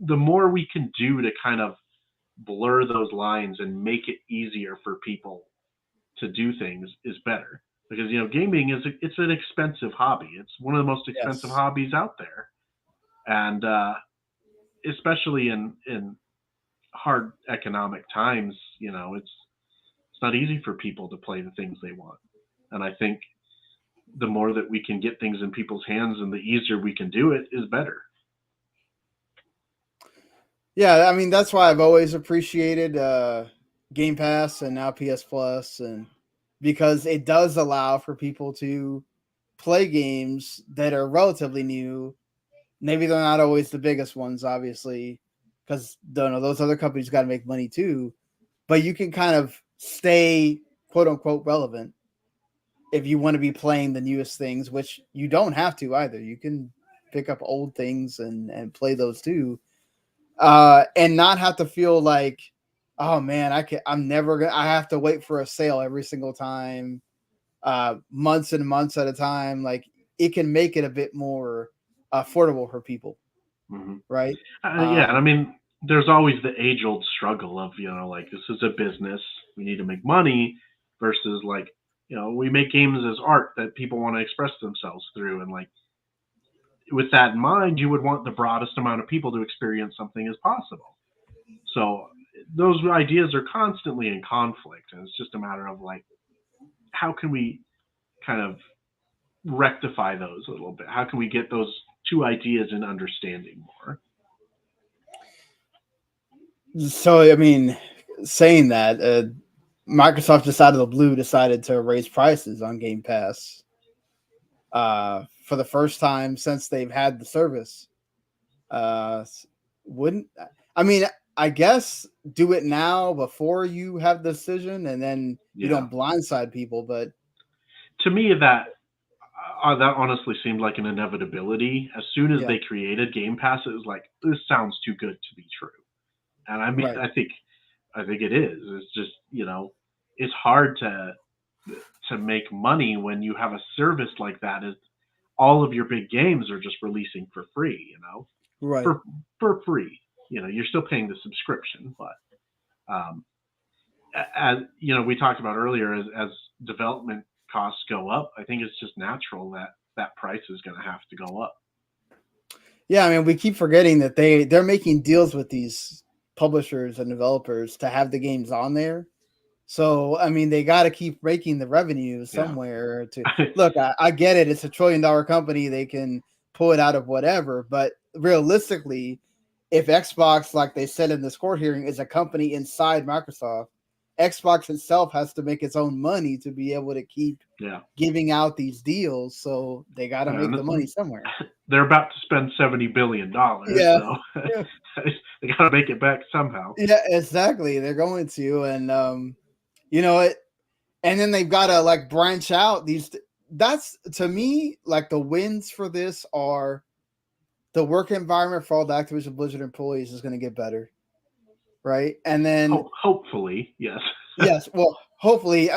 the more we can do to kind of blur those lines and make it easier for people to do things is better. Because, gaming it's an expensive hobby. It's one of the most expensive hobbies out there. And especially in hard economic times, it's not easy for people to play the things they want. And I think the more that we can get things in people's hands and the easier we can do it is better. Yeah, I mean, that's why I've always appreciated Game Pass and now PS Plus, and because it does allow for people to play games that are relatively new. Maybe they're not always the biggest ones, obviously, because those other companies got to make money too. But you can kind of stay quote unquote relevant if you want to be playing the newest things, which you don't have to either. You can pick up old things and play those too, and not have to feel like, oh man, I have to wait for a sale every single time, months and months at a time. Like, it can make it a bit more affordable for people, right? Yeah, and I mean, there's always the age-old struggle of, like, this is a business, we need to make money, versus like, we make games as art that people want to express themselves through, and like, with that in mind, you would want the broadest amount of people to experience something as possible. So those ideas are constantly in conflict, and it's just a matter of like, how can we kind of rectify those a little bit? How can we get those two ideas in understanding more? So, I mean, saying that, Microsoft just out of the blue decided to raise prices on Game Pass for the first time since they've had the service. I guess do it now before you have the decision, and then you don't blindside people. But to me, that honestly seemed like an inevitability. As soon as they created Game Pass, it was like, this sounds too good to be true. And I mean, I think it is. It's just, it's hard to make money when you have a service like that. Is all of your big games are just releasing for free, right, for free. You're still paying the subscription, but as we talked about earlier, as development costs go up, I think it's just natural that price is going to have to go up. Yeah, I mean, we keep forgetting that they're making deals with these publishers and developers to have the games on there. So, I mean, they got to keep making the revenue somewhere. To look, I get it. It's $1 trillion company. They can pull it out of whatever. But realistically, if Xbox, like they said in this court hearing, is a company inside Microsoft, Xbox itself has to make its own money to be able to keep giving out these deals. So they got to make the money somewhere. They're about to spend $70 billion. Yeah. So they got to make it back somehow. Yeah, exactly. They're going to. And, you know, and then they've got to like branch out these. That's to me, like the wins for this are the work environment for all the Activision Blizzard employees is going to get better. Right. And then hopefully, yes. Yes. Well, hopefully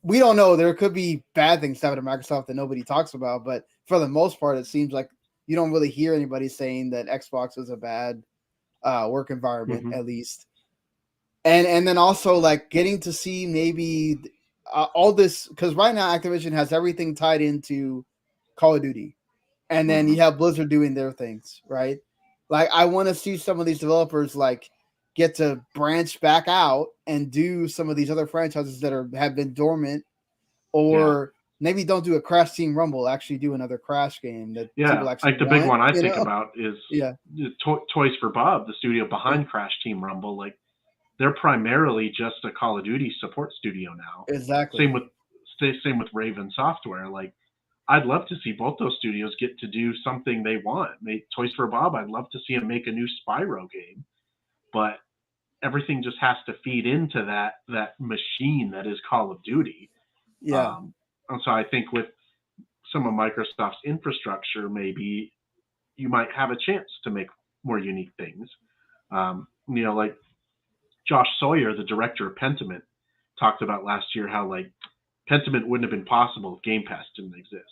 we don't know. There could be bad things happening at Microsoft that nobody talks about. But for the most part, it seems like you don't really hear anybody saying that Xbox is a bad work environment, at least. And then also like getting to see maybe all this, because right now Activision has everything tied into Call of Duty. And then you have Blizzard doing their things, right? Like I want to see some of these developers like get to branch back out and do some of these other franchises that have been dormant, or maybe don't do a Crash Team Rumble, actually do another Crash game that people actually like the big one I think about is Toys for Bob, the studio behind Crash Team Rumble. Like they're primarily just a Call of Duty support studio now. Exactly. Same with Raven Software. Like I'd love to see both those studios get to do something they want. Toys for Bob, I'd love to see them make a new Spyro game, but everything just has to feed into that machine that is Call of Duty. Yeah. And so I think with some of Microsoft's infrastructure, maybe you might have a chance to make more unique things. Like Josh Sawyer, the director of Pentiment, talked about last year how like Pentiment wouldn't have been possible if Game Pass didn't exist,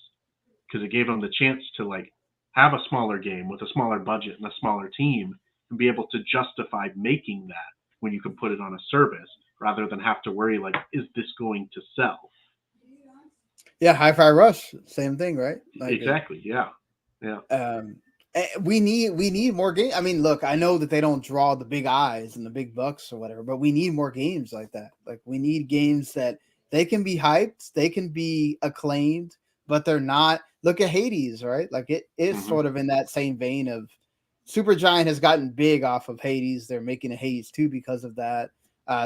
because it gave them the chance to like have a smaller game with a smaller budget and a smaller team and be able to justify making that when you can put it on a service rather than have to worry like, is this going to sell? Yeah, Hi-Fi Rush, same thing, right? Like exactly. Yeah. We need more games. I mean, look, I know that they don't draw the big eyes and the big bucks or whatever, but we need more games like that. Like we need games that they can be hyped, they can be acclaimed, but they're not. Look at Hades, right? Like it is sort of in that same vein of Supergiant has gotten big off of Hades. They're making a Hades 2 because of that.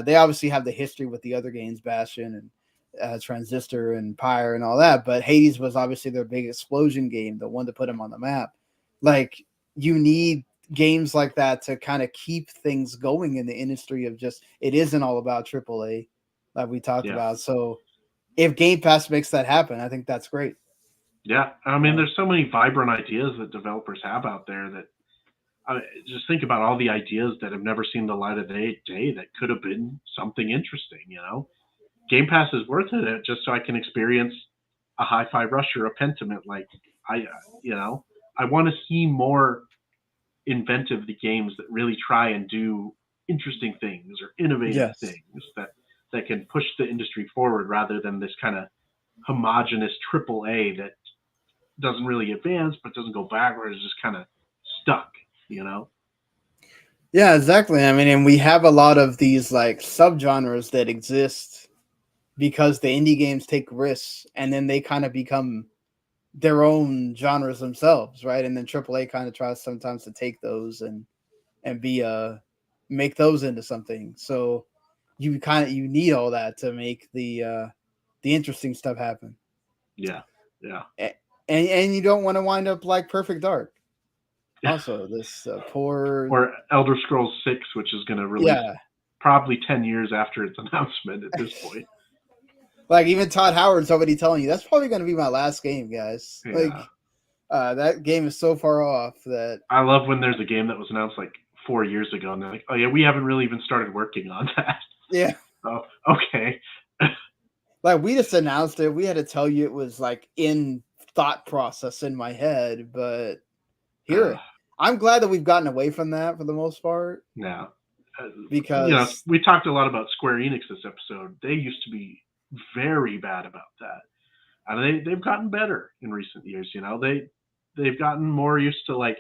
They obviously have the history with the other games, Bastion and Transistor and Pyre and all that, but Hades was obviously their big explosion game, the one to put them on the map. Like you need games like that to kind of keep things going in the industry of just, it isn't all about AAA like we talked about. So if Game Pass makes that happen, I think that's great. Yeah. I mean, there's so many vibrant ideas that developers have out there that just think about all the ideas that have never seen the light of day that could have been something interesting, Game Pass is worth it just so I can experience a Hi-Fi Rush or a Pentiment. Like I want to see more inventive games that really try and do interesting things or innovative things that can push the industry forward rather than this kind of homogenous AAA that doesn't really advance but doesn't go backwards, just kind of stuck, Yeah, exactly. I mean, and we have a lot of these like subgenres that exist because the indie games take risks and then they kind of become their own genres themselves, right? And then AAA kind of tries sometimes to take those and make those into something. So you need all that to make the interesting stuff happen. Yeah. And you don't want to wind up like Perfect Dark. Also, this poor or Elder Scrolls 6, which is going to release probably 10 years after its announcement at this point. Like even Todd Howard's already telling you that's probably going to be my last game, guys. Yeah. Like that game is so far off that I love when there's a game that was announced like 4 years ago and they're like, oh yeah, we haven't really even started working on that. Yeah. Oh, okay. Like we just announced it. We had to tell you it was like in thought process in my head, but here I'm glad that we've gotten away from that for the most part. Yeah. Because we talked a lot about Square-Enix this episode. They used to be very bad about that, and they've gotten better in recent years. They've gotten more used to like,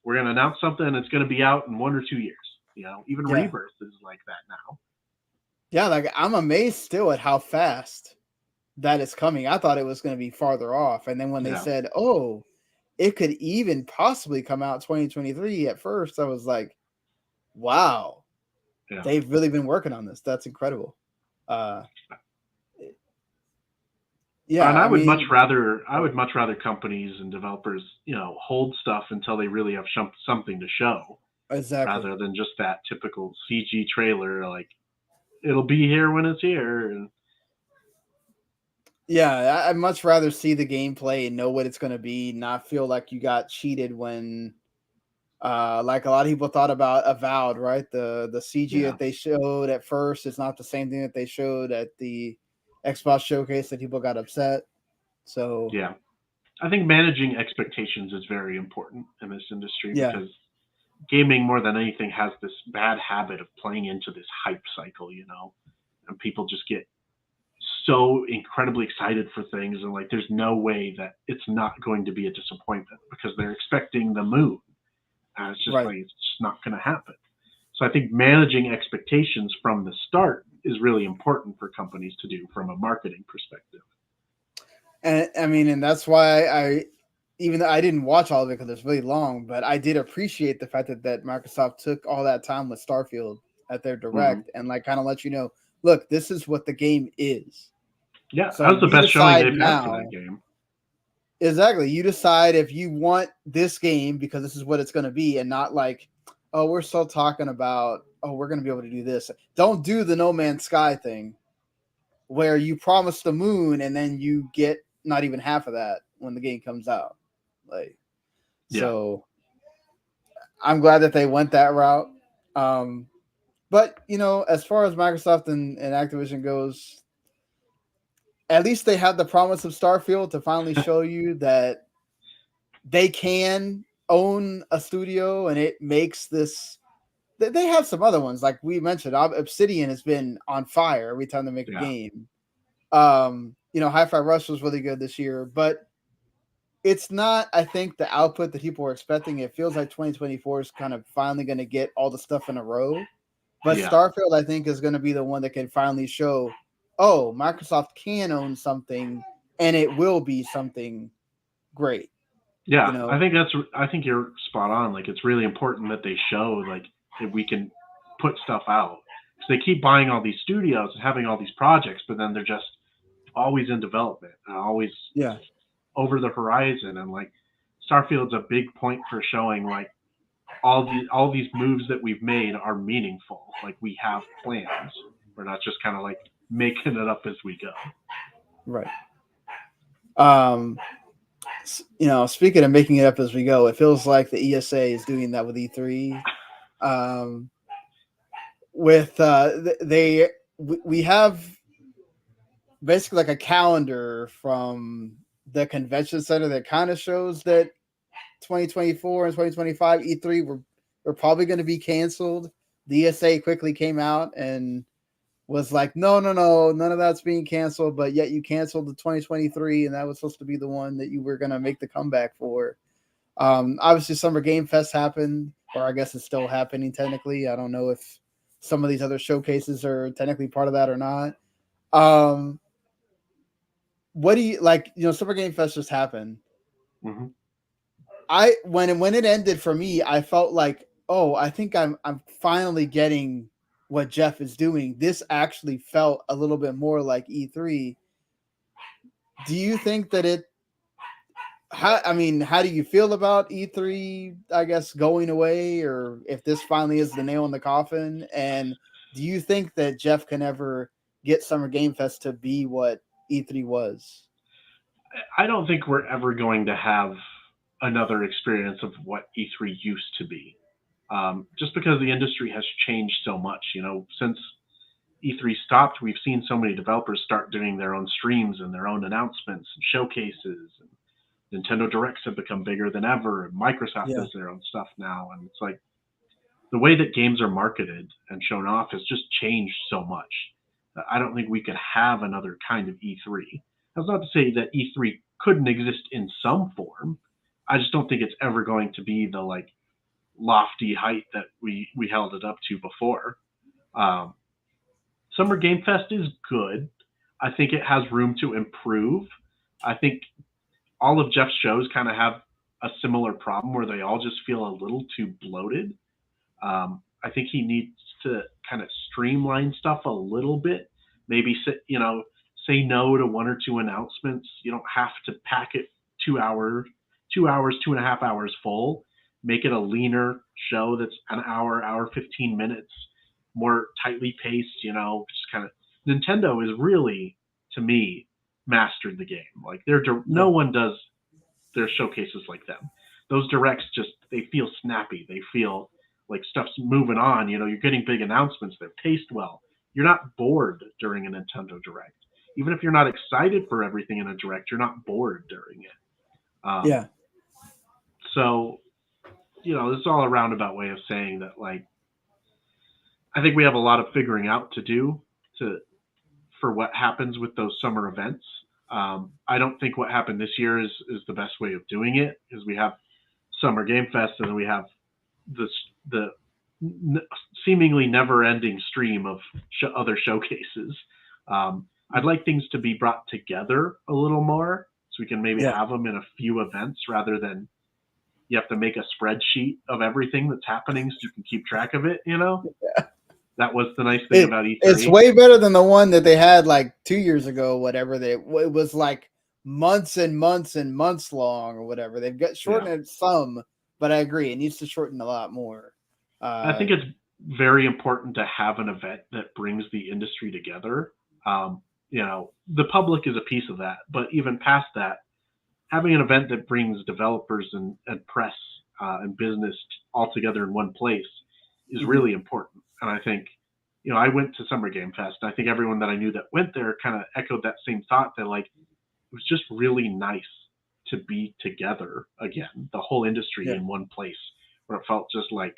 we're going to announce something and it's going to be out in 1 or 2 years. Even Rebirth is like that now. Yeah, like I'm amazed still at how fast that is coming. I thought it was going to be farther off, and then when they said, "Oh, it could even possibly come out 2023," at first I was like, Wow. Yeah. They've really been working on this. That's incredible. Uh, yeah, And I mean, I would much rather companies and developers, hold stuff until they really have something to show, exactly. rather than just that typical CG trailer. Like, it'll be here when it's here. And Yeah, I'd much rather see the gameplay and know what it's going to be, not feel like you got cheated when, like a lot of people thought about Avowed, right? The CG yeah, that they showed at first is not the same thing that they showed at the Xbox showcase that people got upset. So yeah. I think managing expectations is very important in this industry, yeah, because gaming more than anything has this bad habit of playing into this hype cycle, and people just get so incredibly excited for things, and like there's no way that it's not going to be a disappointment because they're expecting the moon. And it's just right. like, it's just not going to happen. So I think managing expectations from the start is really important for companies to do from a marketing perspective. And I mean, and that's why even though I didn't watch all of it because it's really long, but I did appreciate the fact that Microsoft took all that time with Starfield at their Hmm. direct and like kind of let you know, look, this is what the game is. Yeah, So that was the you best showing decide they've had for that now. game. Exactly. You decide if you want this game because this is what it's going to be, and not like, oh, we're still talking about, oh, we're going to be able to do this. Don't do the No Man's Sky thing where you promise the moon and then you get not even half of that when the game comes out. Like, Yeah. so I'm glad that they went that route. Um, but as far as Microsoft and Activision goes, at least they have the promise of Starfield to finally show you that they can own a studio and it makes this. They have some other ones like we mentioned. Obsidian has been on fire every time they make a Yeah. game. Hi-Fi Rush was really good this year, but it's not, I think, the output that people were expecting. It feels like 2024 is kind of finally going to get all the stuff in a row. But Yeah. Starfield, I think, is going to be the one that can finally show, oh, Microsoft can own something and it will be something great. Yeah. You know, I think you're spot on. Like, it's really important that they show, like, that we can put stuff out. Because they keep buying all these studios and having all these projects, but then they're just always in development and always yeah, over the horizon. And like, Starfield's a big point for showing, like, all these moves that we've made are meaningful. Like, we have plans. We're not just kind of like making it up as we go. right. Um, speaking of making it up as we go, it feels like the ESA is doing that with E3. Um, with we have basically like a calendar from the convention center that kind of shows that 2024 and 2025 E3 were probably going to be canceled. The ESA quickly came out and was like, no, none of that's being canceled, but yet you canceled the 2023, and that was supposed to be the one that you were going to make the comeback for. Obviously, Summer Game Fest happened, or I guess it's still happening technically. I don't know if some of these other showcases are technically part of that or not. What do you like? Summer Game Fest just happened. Mm-hmm. When it ended for me, I felt like, oh, I think I'm finally getting what Jeff is doing. This actually felt a little bit more like E3. Do you think that it? How do you feel about E3? I guess going away, or if this finally is the nail in the coffin? And do you think that Jeff can ever get Summer Game Fest to be what E3 was? I don't think we're ever going to have another experience of what E3 used to be. Just because the industry has changed so much, since E3 stopped, we've seen so many developers start doing their own streams and their own announcements and showcases. And Nintendo Directs have become bigger than ever, and Microsoft Yeah, does their own stuff now. And it's like, the way that games are marketed and shown off has just changed so much. I don't think we could have another kind of E3. That's not to say that E3 couldn't exist in some form. I just don't think it's ever going to be the like lofty height that we held it up to before. Um, Summer Game Fest is good. I think it has room to improve. I think all of Jeff's shows kind of have a similar problem where they all just feel a little too bloated. I think he needs to kind of streamline stuff a little bit. Maybe say no to one or two announcements. You don't have to pack it 2 hours, 2.5 hours full. Make it a leaner show that's an hour 15 minutes, more tightly paced. Just kind of. Nintendo is really, to me, mastered the game. Like no one does their showcases like them. Those directs they feel snappy. They feel like stuff's moving on. You're getting big announcements. They're paced well. You're not bored during a Nintendo Direct. Even if you're not excited for everything in a Direct, you're not bored during it. Yeah. So, this is all a roundabout way of saying that, like, I think we have a lot of figuring out to do for what happens with those summer events. I don't think what happened this year is the best way of doing it, because we have Summer Game Fest and then we have the seemingly never-ending stream of other showcases. I'd like things to be brought together a little more, so we can maybe have them in a few events rather than you have to make a spreadsheet of everything that's happening so you can keep track of it. Yeah. That was the nice thing about E3. It's way better than the one that they had like 2 years ago, whatever. It was like months and months and months long or whatever. They've got shortened it some, but I agree. It needs to shorten a lot more. I think it's very important to have an event that brings the industry together. The public is a piece of that, but even past that, having an event that brings developers and press and business all together in one place is really important. And I think, I went to Summer Game Fest. I think everyone that I knew that went there kind of echoed that same thought, that like, it was just really nice to be together again, the whole industry in one place, where it felt just like,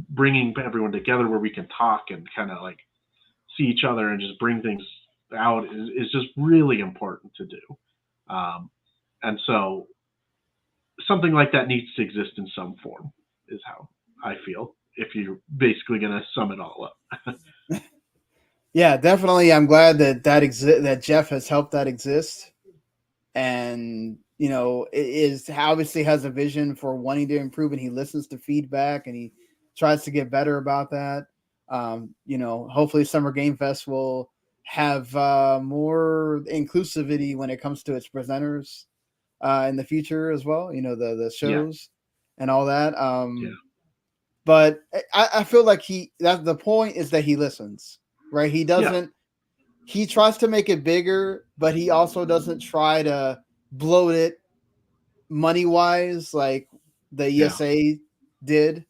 bringing everyone together where we can talk and kind of like see each other and just bring things out is just really important to do. And so something like that needs to exist in some form, is how I feel, if you're basically going to sum it all up. Yeah, definitely. I'm glad that Jeff has helped that exist. And, it obviously has a vision for wanting to improve, and he listens to feedback and he tries to get better about that. Hopefully Summer Game Fest will have more inclusivity when it comes to its presenters in the future as well. The shows and all that. But I feel like the point is that he listens, right? He doesn't. He tries to make it bigger, but he also doesn't try to bloat it money wise like the ESA did.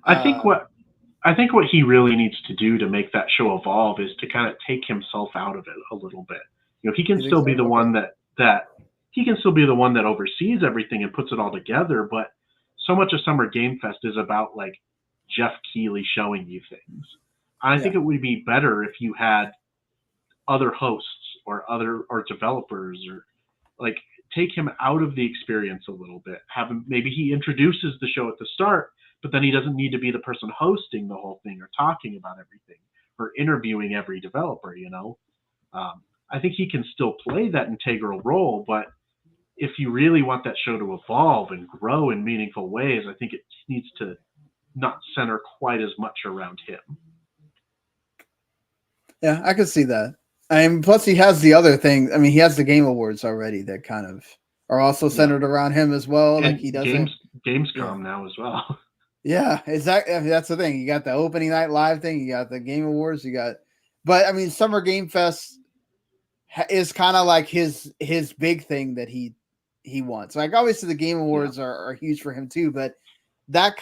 I think what he really needs to do to make that show evolve is to kind of take himself out of it a little bit. He can still be the one that he can still be the one that oversees everything and puts it all together. But so much of Summer Game Fest is about like Jeff Keighley showing you things. I think it would be better if you had other hosts or developers, or like take him out of the experience a little bit. Have him, maybe he introduces the show at the start, but then he doesn't need to be the person hosting the whole thing or talking about everything or interviewing every developer. I think he can still play that integral role, but if you really want that show to evolve and grow in meaningful ways, I think it needs to not center quite as much around him. Yeah, I can see that. Plus he has the other thing. He has the Game Awards already that kind of are also centered around him as well. And like he doesn't Gamescom now as well. Yeah, exactly. That's the thing. You got the opening night live thing. You got the Game Awards. But Summer Game Fest is kind of like his big thing that he wants. Like obviously the Game Awards are huge for him too, but that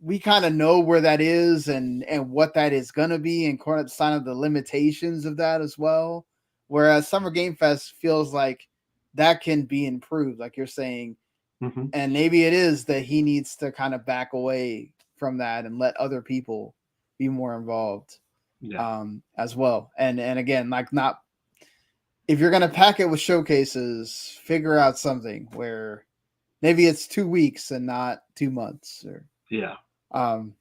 we kind of know where that is and what that is going to be, and kind of the limitations of that as well. Whereas Summer Game Fest feels like that can be improved, like you're saying. Mm-hmm. And maybe it is that he needs to kind of back away from that and let other people be more involved as well. And again, like not, if you're going to pack it with showcases, figure out something where maybe it's 2 weeks and not 2 months or and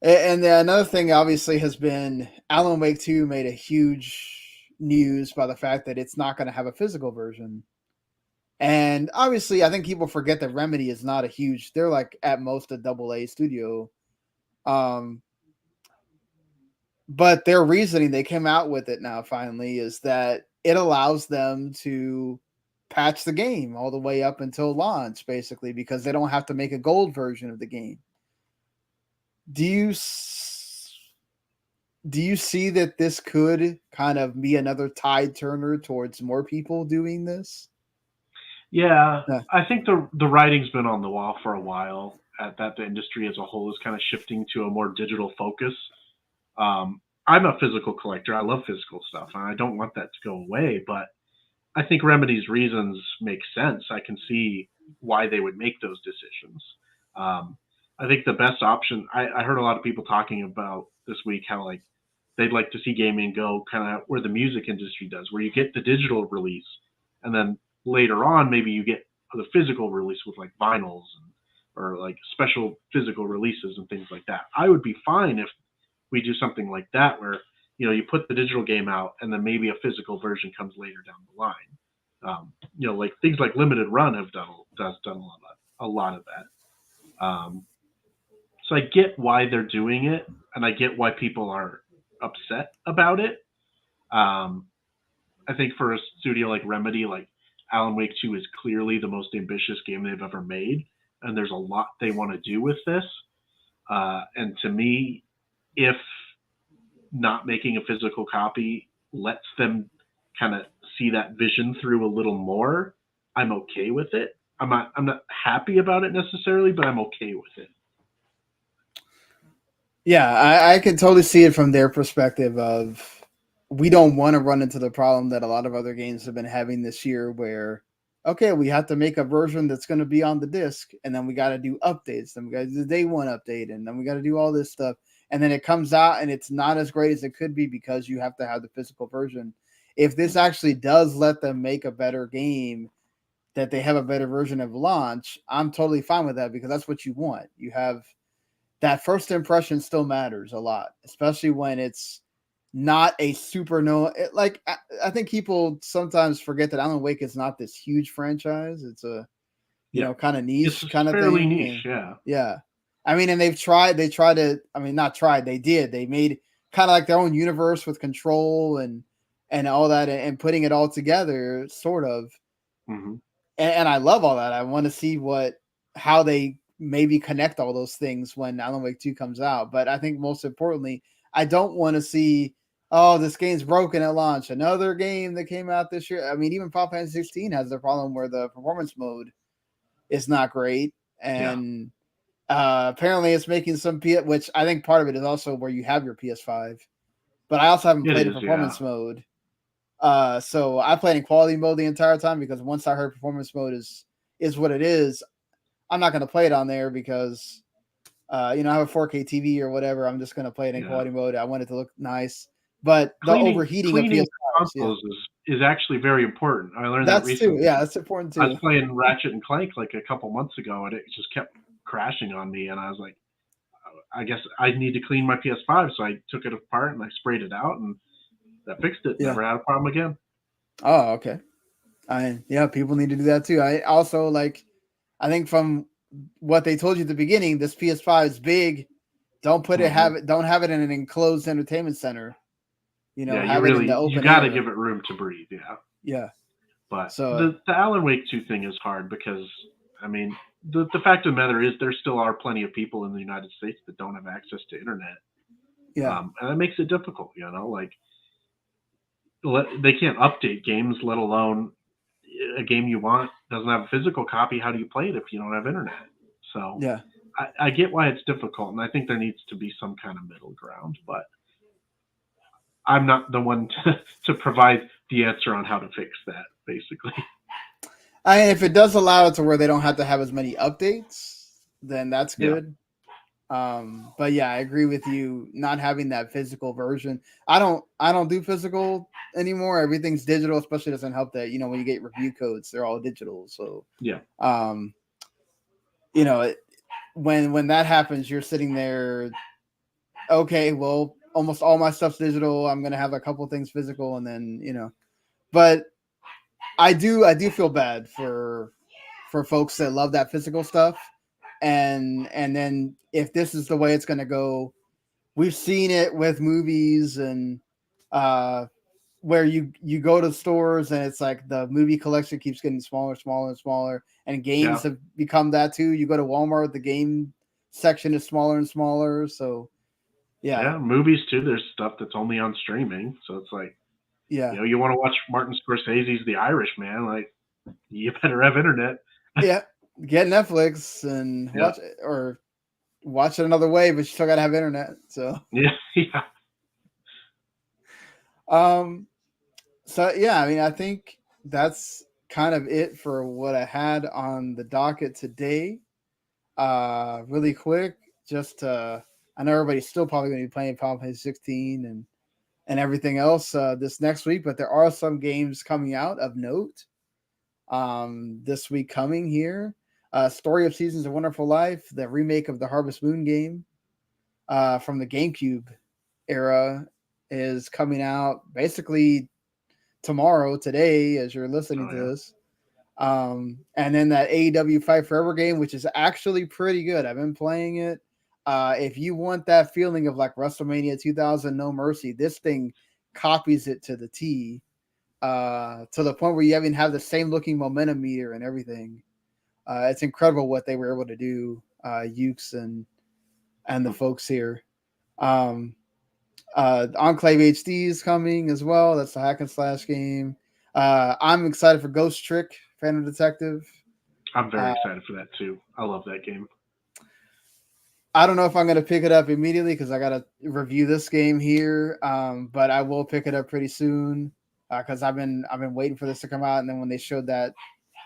then another thing obviously has been Alan Wake 2 made a huge news by the fact that it's not going to have a physical version. And And obviously, I think people forget that Remedy is not a huge. They're like at most a AA studio. But their reasoning, they came out with it now finally, is that it allows them to patch the game all the way up until launch, basically, because they don't have to make a gold version of the game. Do you see that this could kind of be another tide turner towards more people doing this? Yeah, I think the writing's been on the wall for a while. That the industry as a whole is kind of shifting to a more digital focus. I'm a physical collector. I love physical stuff, and I don't want that to go away. But I think Remedy's reasons make sense. I can see why they would make those decisions. I think the best option. I heard a lot of people talking about this week how like they'd like to see gaming go kind of where the music industry does, where you get the digital release, and then later on maybe you get the physical release with like vinyls or like special physical releases and things like that. I would be fine if we do something like that where you put the digital game out and then maybe a physical version comes later down the line. Like things like Limited Run has done a lot of that. So I get why they're doing it, and I get why people are upset about it. I think for a studio like Remedy, like Alan Wake 2 is clearly the most ambitious game they've ever made, and there's a lot they want to do with this. And to me, if not making a physical copy lets them kind of see that vision through a little more, I'm okay with it. I'm not happy about it necessarily, but I'm okay with it. Yeah, I can totally see it from their perspective of we don't want to run into the problem that a lot of other games have been having this year where, okay, we have to make a version that's going to be on the disc, and then we got to do updates, then we got to do the day one update, and then we got to do all this stuff. And then it comes out and it's not as great as it could be because you have to have the physical version. If this actually does let them make a better game, that they have a better version of launch, I'm totally fine with that because that's what you want. You have that first impression still matters a lot, especially when it's not a super known. Like I think people sometimes forget that Alan Wake is not this huge franchise. It's a kind of niche kind of thing. Fairly niche, yeah. I mean, and they did. They made kind of like their own universe with Control and all that and putting it all together, sort of. Mm-hmm. And I love all that. I want to see how they maybe connect all those things when Alan Wake 2 comes out. But I think most importantly, I don't want to see, oh, this game's broken at launch. Another game that came out this year. I mean, even Final Fantasy 16 has the problem where the performance mode is not great. And apparently it's making some which I think part of it is also where you have your PS5, but I also haven't played in performance mode. So I played in quality mode the entire time because once I heard performance mode is what it is, I'm not going to play it on there because, I have a 4K TV or whatever. I'm just going to play it in quality mode. I want it to look nice, but the overheating of PS5 consoles is actually very important. I learned that recently. Too. Yeah, that's important too. I was playing Ratchet and Clank like a couple months ago, and it just kept crashing on me, and I was like, I guess I need to clean my PS5, so I took it apart and I sprayed it out, and that fixed it. Never had a problem again. Oh, okay. People need to do that too. I also I think from what they told you at the beginning, this PS5 is big. Don't put don't have it in an enclosed entertainment center. Have it in the open. You got to give it room to breathe. Yeah. But the Alan Wake 2 thing is hard because, I mean, the fact of the matter is there still are plenty of people in the United States that don't have access to internet. Yeah. And that makes it difficult, like they can't update games, let alone a game you want doesn't have a physical copy. How do you play it if you don't have internet? So I get why it's difficult, and I think there needs to be some kind of middle ground, but I'm not the one to provide the answer on how to fix that, basically. If it does allow it to where they don't have to have as many updates, then that's good. But yeah, I agree with you. Not having that physical version, I don't do physical anymore. Everything's digital, especially doesn't help that when you get review codes, they're all digital. So when that happens, you're sitting there. Okay, well, almost all my stuff's digital. I'm gonna have a couple things physical, and then but I do feel bad for for folks that love that physical stuff. And then if this is the way it's going to go, we've seen it with movies and where you go to stores and it's like the movie collection keeps getting smaller, smaller, and smaller, and games have become that too. You go to Walmart, the game section is smaller and smaller. So yeah, movies too. There's stuff that's only on streaming, so it's like, you want to watch Martin Scorsese's The Irishman, like you better have internet. Yeah, get Netflix and watch it, or watch it another way, but you still gotta have internet. So yeah. So yeah, I mean, I think that's kind of it for what I had on the docket today. Really quick, just I know everybody's still probably going to be playing Final Fantasy 16 and everything else this next week, but there are some games coming out of note this week coming here. Story of Seasons: A Wonderful Life, the remake of the Harvest Moon game from the GameCube era, is coming out basically today, as you're listening to this. And then that AEW Fight Forever game, which is actually pretty good. I've been playing it. If you want that feeling of like WrestleMania 2000 No Mercy, this thing copies it to the T, to the point where you even have the same looking momentum meter and everything. It's incredible what they were able to do, Ukes and the folks here. Enclave HD is coming as well. That's the hack and slash game. I'm excited for Ghost Trick, Phantom Detective. I'm very excited for that too. I love that game. I don't know if I'm going to pick it up immediately because I got to review this game here, but I will pick it up pretty soon because I've been waiting for this to come out. And then when they showed that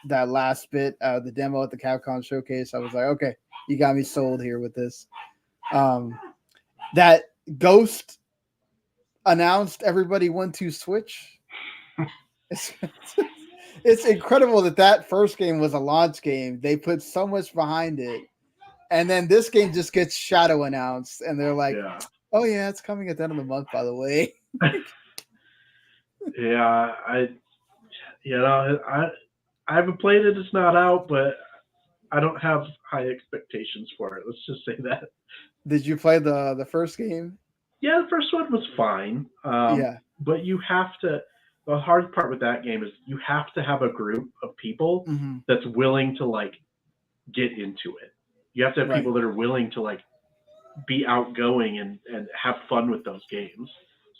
last bit, the demo at the Capcom showcase, I was like, okay, you got me sold here with this. That Ghost announced everybody went to Switch. It's incredible that first game was a launch game. They put so much behind it, and then this game just gets shadow announced, and they're like, "Oh yeah, it's coming at the end of the month, by the way." I haven't played it. It's not out, but I don't have high expectations for it. Let's just say that. Did you play the first game? Yeah, the first one was fine. But you have to. The hard part with that game is you have to have a group of people that's willing to like get into it. You have to have people that are willing to like be outgoing and have fun with those games.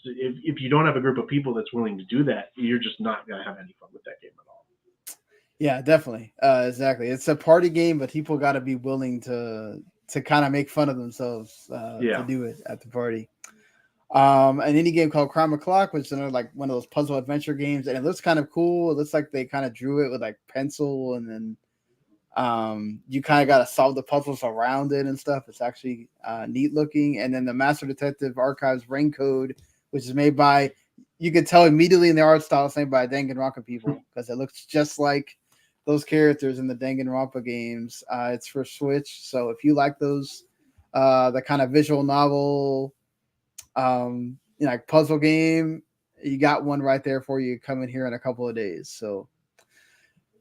So if you don't have a group of people that's willing to do that, you're just not going to have any fun with that game at all. Yeah, definitely. Exactly. It's a party game, but people got to be willing to kind of make fun of themselves to do it at the party. An indie game called Crime O'Clock, which is another like one of those puzzle adventure games, and it looks kind of cool. It looks like they kind of drew it with like pencil, and then you kind of got to solve the puzzles around it and stuff. It's actually neat looking. And then the Master Detective Archives Rain Code, which is made by, you could tell immediately in the art style it's made by Danganronpa people because it looks just like those characters in the Danganronpa games. It's for Switch, so if you like those, the kind of visual novel, like puzzle game, you got one right there for you coming here in a couple of days. So,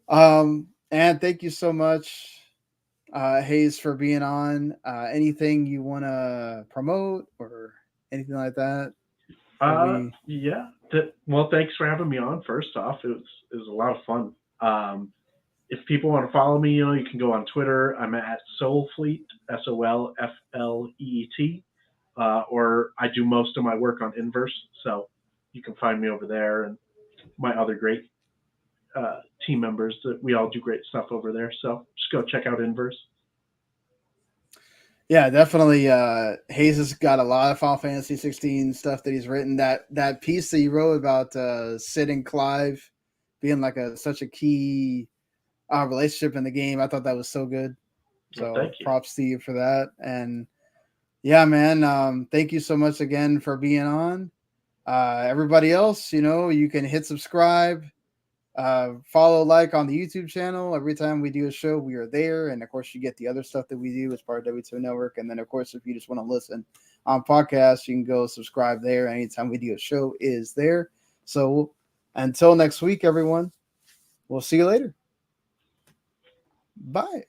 and thank you so much, Hayes, for being on. Anything you want to promote or anything like that? Well, thanks for having me on. First off, it was a lot of fun. If people want to follow me, you can go on Twitter. I'm at Soulfleet, SOLFLEET. Or I do most of my work on Inverse, so you can find me over there, and my other great team members that we all do great stuff over there. So just go check out Inverse. Yeah, definitely. Hayes has got a lot of Final Fantasy 16 stuff that he's written. That piece that he wrote about Sid and Clive being like such a key relationship in the game, I thought that was so good. So props to you for that. And yeah, man, thank you so much again for being on. Everybody else, you can hit subscribe, follow, like on the YouTube channel. Every time we do a show, we are there. And of course, you get the other stuff that we do as part of W2 Network. And then, of course, if you just want to listen on podcasts, you can go subscribe there. Anytime we do a show is there. So until next week, everyone, we'll see you later. Bye.